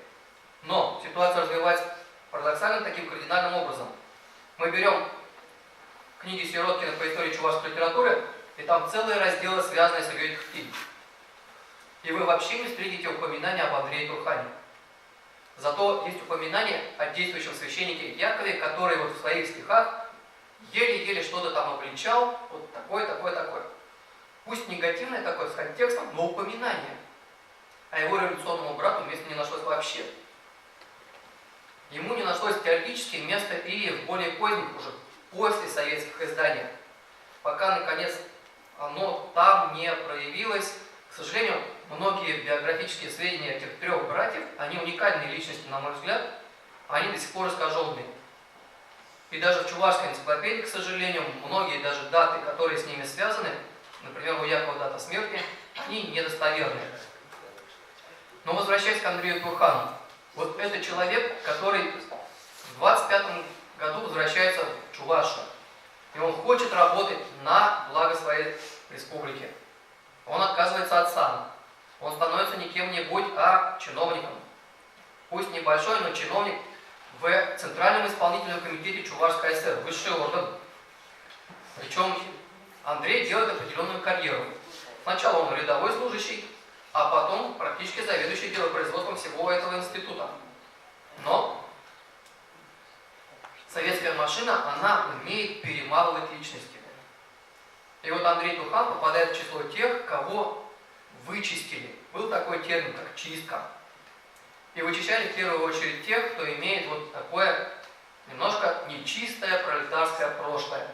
Но ситуация развивается парадоксальным таким кардинальным образом. Мы берем книги Сироткина по истории чувашской литературы, и там целые разделы, связанные с Ильей Тхти. И вы вообще не встретите упоминания об Андрее Турхане. Зато есть упоминание о действующем священнике Якове, который вот в своих стихах еле-еле что-то там обличал, вот такое. Пусть негативное такое, с контекстом, но упоминание. А его революционному брату места не нашлось вообще. Ему не нашлось теоретически места и в более поздних, уже после советских изданиях. Пока, наконец, оно там не проявилось. К сожалению, многие биографические сведения этих трех братьев, они уникальные личности, на мой взгляд, они до сих пор искаженные. И даже в чувашской энциклопедии, к сожалению, многие даже даты, которые с ними связаны, например, у Якова дата смерти, они недостоверные. Но возвращаясь к Андрею Турхану, вот это человек, который в 25-м году возвращается в Чувашию. И он хочет работать на благо своей республики. Он отказывается от сана. Он становится не кем-нибудь, а чиновником. Пусть небольшой, но чиновник в Центральном исполнительном комитете Чувашской ССР, высший орган. Причем Андрей делает определенную карьеру. Сначала он рядовой служащий, а потом практически заведующий делопроизводством всего этого института. Но советская машина, она умеет перемалывать личности. И вот Андрей Тухан попадает в число тех, кого вычистили. Был такой термин, как чистка. И вычищали в первую очередь тех, кто имеет вот такое немножко нечистое пролетарское прошлое.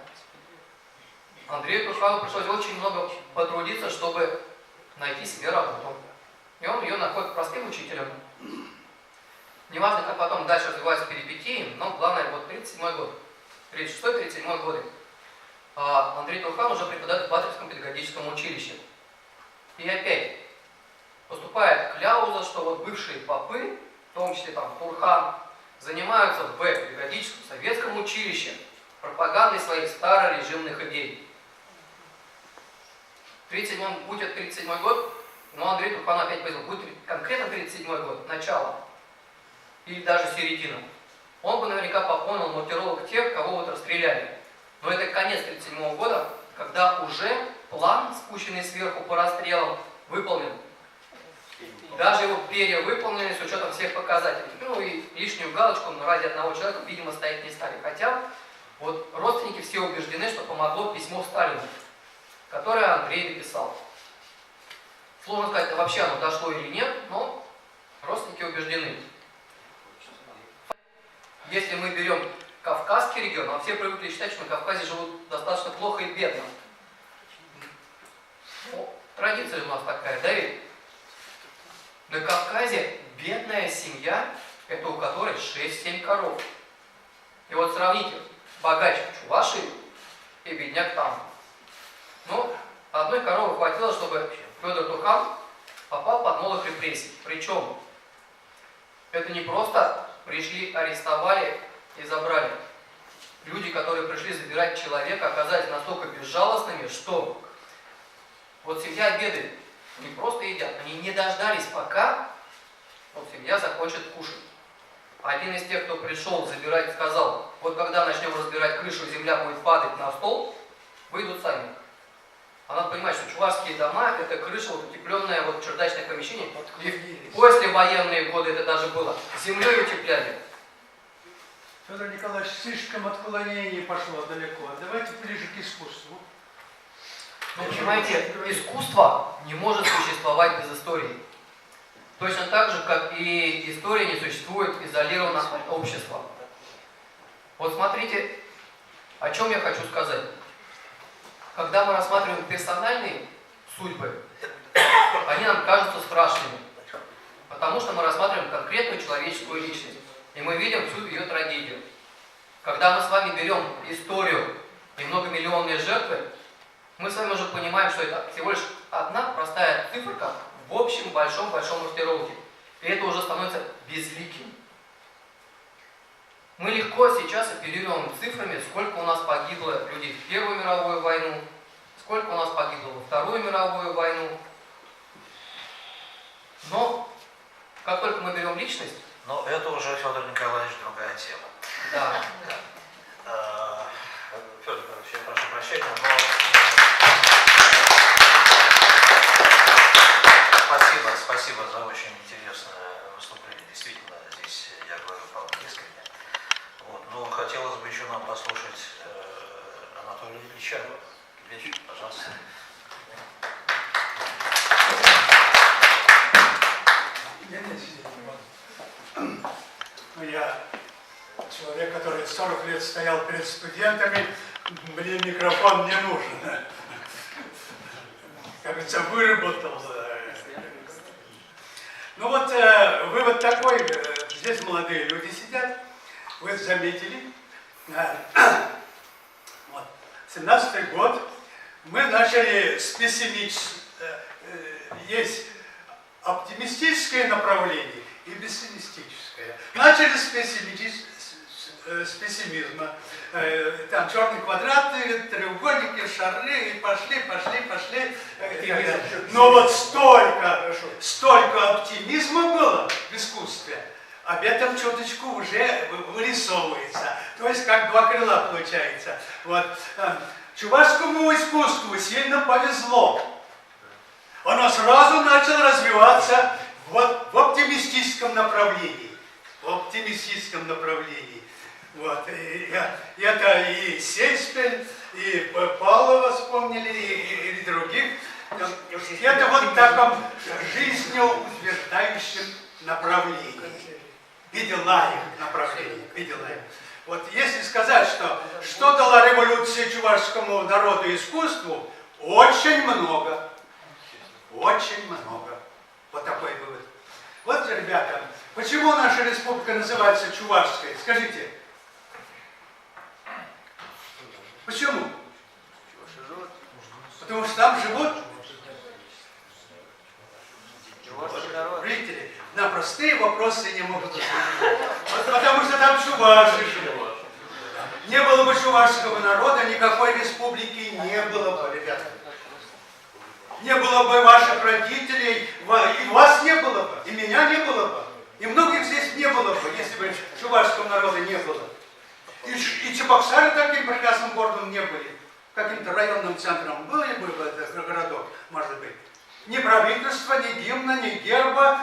Андрею Тухану пришлось очень много потрудиться, чтобы найти себе работу. И он ее находит простым учителем. Неважно, как потом дальше развиваются перипетии, но главное, вот 37-й год, 36-37 годы, Андрей Тухан уже преподает в Батревском педагогическом училище. И опять поступает кляуза, что вот бывшие попы, в том числе там Турхан, занимаются в педагогическом советском училище пропагандой своих старорежимных идей. Будет 37 год, но Андрей Тухан опять повезло, будет конкретно 37 год, начало, или даже середина. Он бы наверняка пополнил маркировок тех, кого вот расстреляли. Но это конец 37 года, когда уже план, спущенный сверху по расстрелам, выполнен. Даже его перевыполнили с учетом всех показателей. Ну и лишнюю галочку ради одного человека, видимо, ставить не стали. Хотя вот родственники все убеждены, что помогло письмо Сталину, которое Андрей написал. Сложно сказать, вообще оно дошло или нет, но родственники убеждены. Если мы берем Кавказский регион, а все привыкли считать, что на Кавказе живут достаточно плохо и бедно. Ну, традиция у нас такая, да ведь? На Кавказе бедная семья, это у которой 6-7 коров. И вот сравните, богач в Чувашии и бедняк там. Ну, одной коровы хватило, чтобы Федор Тухан попал под молот репрессий. Причем это не просто пришли, арестовали и забрали. Люди, которые пришли забирать человека, оказались настолько безжалостными, что вот семья обедает, не просто едят, они не дождались, пока вот семья закончит кушать. Один из тех, кто пришел забирать, сказал, вот когда начнем разбирать крышу, земля будет падать на стол, выйдут сами. А надо понимать, что чувашские дома, это крыша, вот утепленное вот чердачное помещение. И после военные годы это даже было. Землей утепляли. Федор Николаевич, слишком отклонение пошло далеко. Давайте ближе к искусству. Ну, понимаете, искусство не может существовать без истории. Точно так же, как и история не существует изолированно от общества. Вот смотрите, о чем я хочу сказать. Когда мы рассматриваем персональные судьбы, они нам кажутся страшными, потому что мы рассматриваем конкретную человеческую личность, и мы видим всю ее трагедию. Когда мы с вами берем историю и многомиллионные жертвы, мы с вами уже понимаем, что это всего лишь одна простая циферка в общем большом маркировке. И это уже становится безликим. Мы легко сейчас оперируем цифрами, сколько у нас погибло людей в Первую мировую войну, сколько у нас погибло во Вторую мировую войну. Но как только мы берем личность... Но это уже, Федор Николаевич, другая тема. Да. Федор Николаевич, я прошу прощения, но... Спасибо за очень интересное выступление. Действительно, здесь я говорю вполне искренне. Вот. Но хотелось бы еще нам послушать Анатолия Ильича. Ильич, пожалуйста. Я человек, который 40 лет стоял перед студентами, мне микрофон не нужен. Кажется, выработал. Ну вот, вывод такой, здесь молодые люди сидят, вы заметили, вот, 17-й год, мы начали с есть оптимистическое направление и пессимистическое. Начали с пессимизма, там черные квадраты, треугольники, шары, и пошли. Но вот столько оптимизма было в искусстве, об этом чуточку уже вырисовывается. То есть как два крыла получается. Вот. Чувашскому искусству сильно повезло. оно сразу начало развиваться в оптимистическом направлении. В оптимистическом направлении. Вот. И это и Сейспель, и Павлова вспомнили, и других. Это вот в таком жизнеутверждающем направлении. Видела их направление. Видела их. Вот если сказать, что дала революция чувашскому народу и искусству, очень много. Очень много. Вот такой вывод. Вот, ребята, почему наша республика называется Чувашской? Скажите. Почему? Потому что там живут видите ли, на простые вопросы не могут ответить. Вот потому что там чуваши живут. Не было бы чувашского народа, никакой республики не было бы, ребята. Не было бы ваших родителей, и вас не было бы, и меня не было бы, и многих здесь не было бы, если бы чувашского народа не было. И Чебоксары таким прекрасным городом не были, каким-то районным центром были бы этот городок, может быть. Ни правительства, ни гимна, ни герба,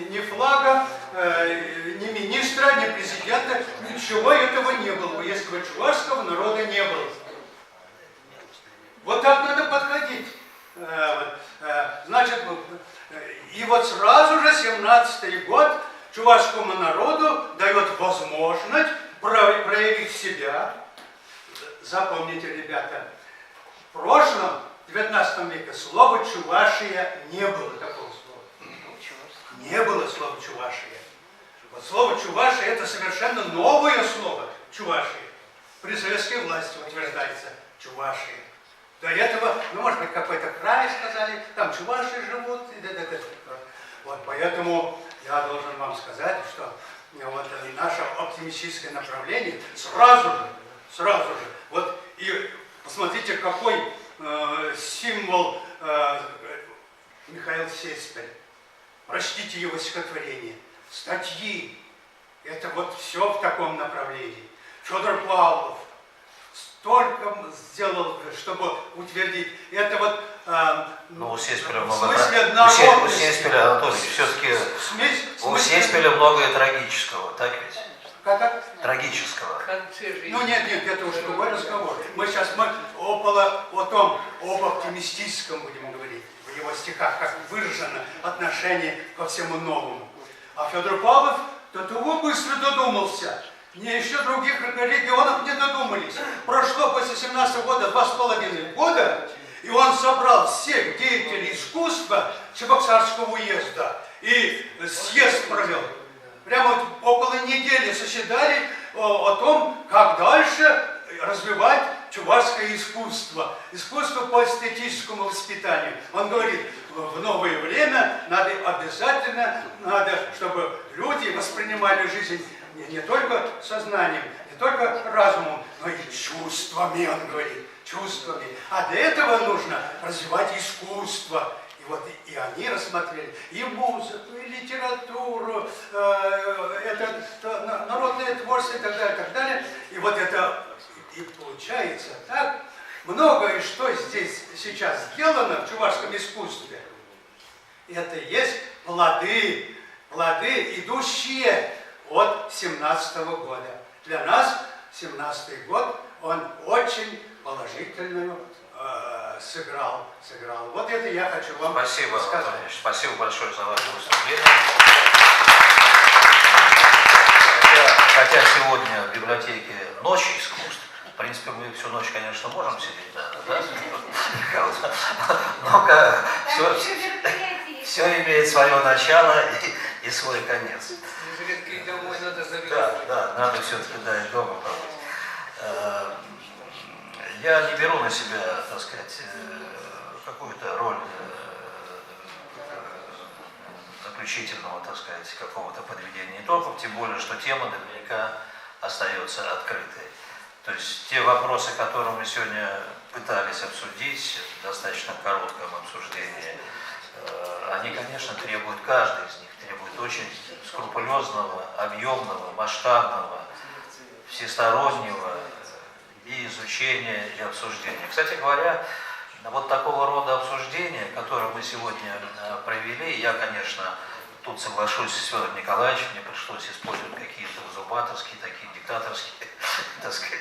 ни флага, ни министра, ни президента, ничего этого не было бы, если бы чувашского народа не было. Вот так надо подходить. Значит, и вот сразу же 17-й год чувашскому народу дает возможность проявить себя. Запомните, ребята, в прошлом, в 19 веке, слова «чувашия» не было такого слова. Не было слова «чувашия». Вот слово «чувашия» — это совершенно новое слово «чувашия». При советской власти утверждается «чувашия». До этого, ну, может быть, какой-то край сказали, там чуваши живут, и вот, поэтому я должен вам сказать, что вот наше оптимистическое направление сразу же, вот, и посмотрите, какой символ Михаил Сейспель. Прочтите его стихотворение, статьи, это вот все в таком направлении. Федор Павлов столько сделал, чтобы утвердить. Это вот у Сейспеля в смысле народности. У Сейспеля, Анатолий, все-таки у Сейспеля многое трагического, так ведь? Как? Трагического. Ну нет, это уже другой разговор. Мы сейчас об оптимистическом будем говорить в его стихах, как выражено отношение ко всему новому. А Федор Павлов до того быстро додумался. Еще других регионов не додумались. Прошло после 17 года 2,5 года, и он собрал всех деятелей искусства Чебоксарского уезда и съезд провел. Прямо вот около недели заседали о том, как дальше развивать чувашское искусство. Искусство по эстетическому воспитанию. Он говорит, в новое время обязательно надо, чтобы люди воспринимали жизнь не только сознанием, не только разумом, но и чувствами, он говорит, чувствами. А для этого нужно развивать искусство. И вот и они рассмотрели и музыку, и литературу, народное творчество и так далее, и так далее. И вот это и получается так. Многое, что здесь сейчас сделано в чувашском искусстве, это есть плоды, идущие от 17-го года. Для нас 17-й год, он очень положительную сыграл. Вот это я хочу вам сказать. Спасибо, Анатолий, спасибо большое за ваше выступление. Хотя сегодня в библиотеке ночь искусств, в принципе, мы всю ночь, конечно, можем сидеть, да? Но все имеет свое начало и свой конец. Да, надо все-таки и дома побыть. Я не беру на себя, так сказать, какую-то роль заключительного, так сказать, какого-то подведения итогов, тем более, что тема наверняка остается открытой. То есть те вопросы, которые мы сегодня пытались обсудить в достаточно коротком обсуждении, они, конечно, требуют, каждый из них требует очень скрупулезного, объемного, масштабного, всестороннего и изучения, и обсуждения. Кстати говоря, вот такого рода обсуждения, которое мы сегодня провели, я, конечно, тут соглашусь с Федором Николаевичем, мне пришлось использовать какие-то зубатовские, такие диктаторские, так сказать,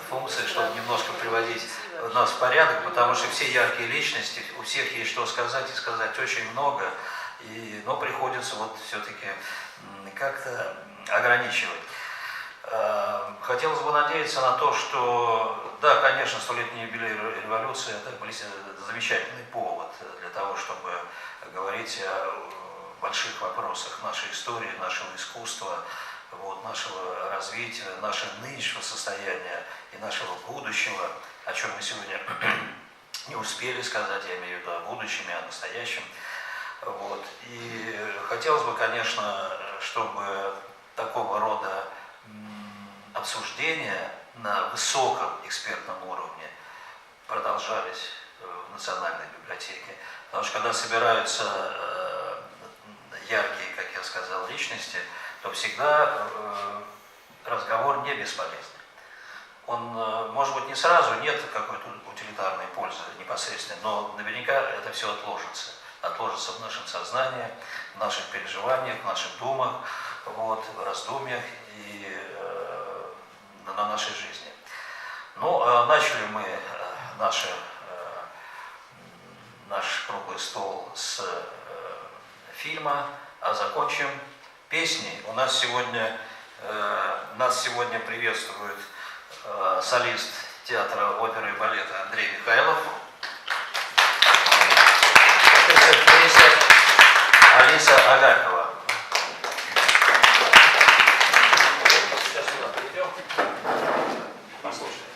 функции, чтобы немножко приводить нас в порядок, потому что все яркие личности, у всех есть что сказать, и сказать очень много, но приходится вот все-таки как-то ограничивать. Хотелось бы надеяться на то, что, да, конечно, 100-летний юбилей революции – это замечательный повод для того, чтобы говорить о больших вопросах нашей истории, нашего искусства, вот, нашего развития, нашего нынешнего состояния и нашего будущего, о чем мы сегодня не успели сказать, я имею в виду о будущем и о настоящем. Вот. И хотелось бы, конечно, чтобы такого рода обсуждения на высоком экспертном уровне продолжались в Национальной библиотеке. Потому что когда собираются яркие, как я сказал, личности, то всегда разговор не бесполезный. Он, может быть, не сразу, нет какой-то утилитарной пользы непосредственно, но наверняка это все отложится. Отложится в нашем сознании, в наших переживаниях, в наших думах, вот, в раздумьях и на нашей жизни. Ну, начали мы наш круглый стол с фильма, а закончим песней. Нас сегодня приветствует солист театра оперы и балета Андрей Михайлов. Алиса Агапова. Сейчас сюда придем. Послушаем.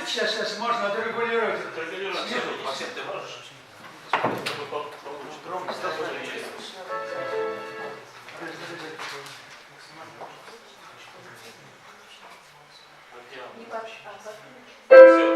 Сейчас можно отрегулировать. Максим, ты можешь? Все,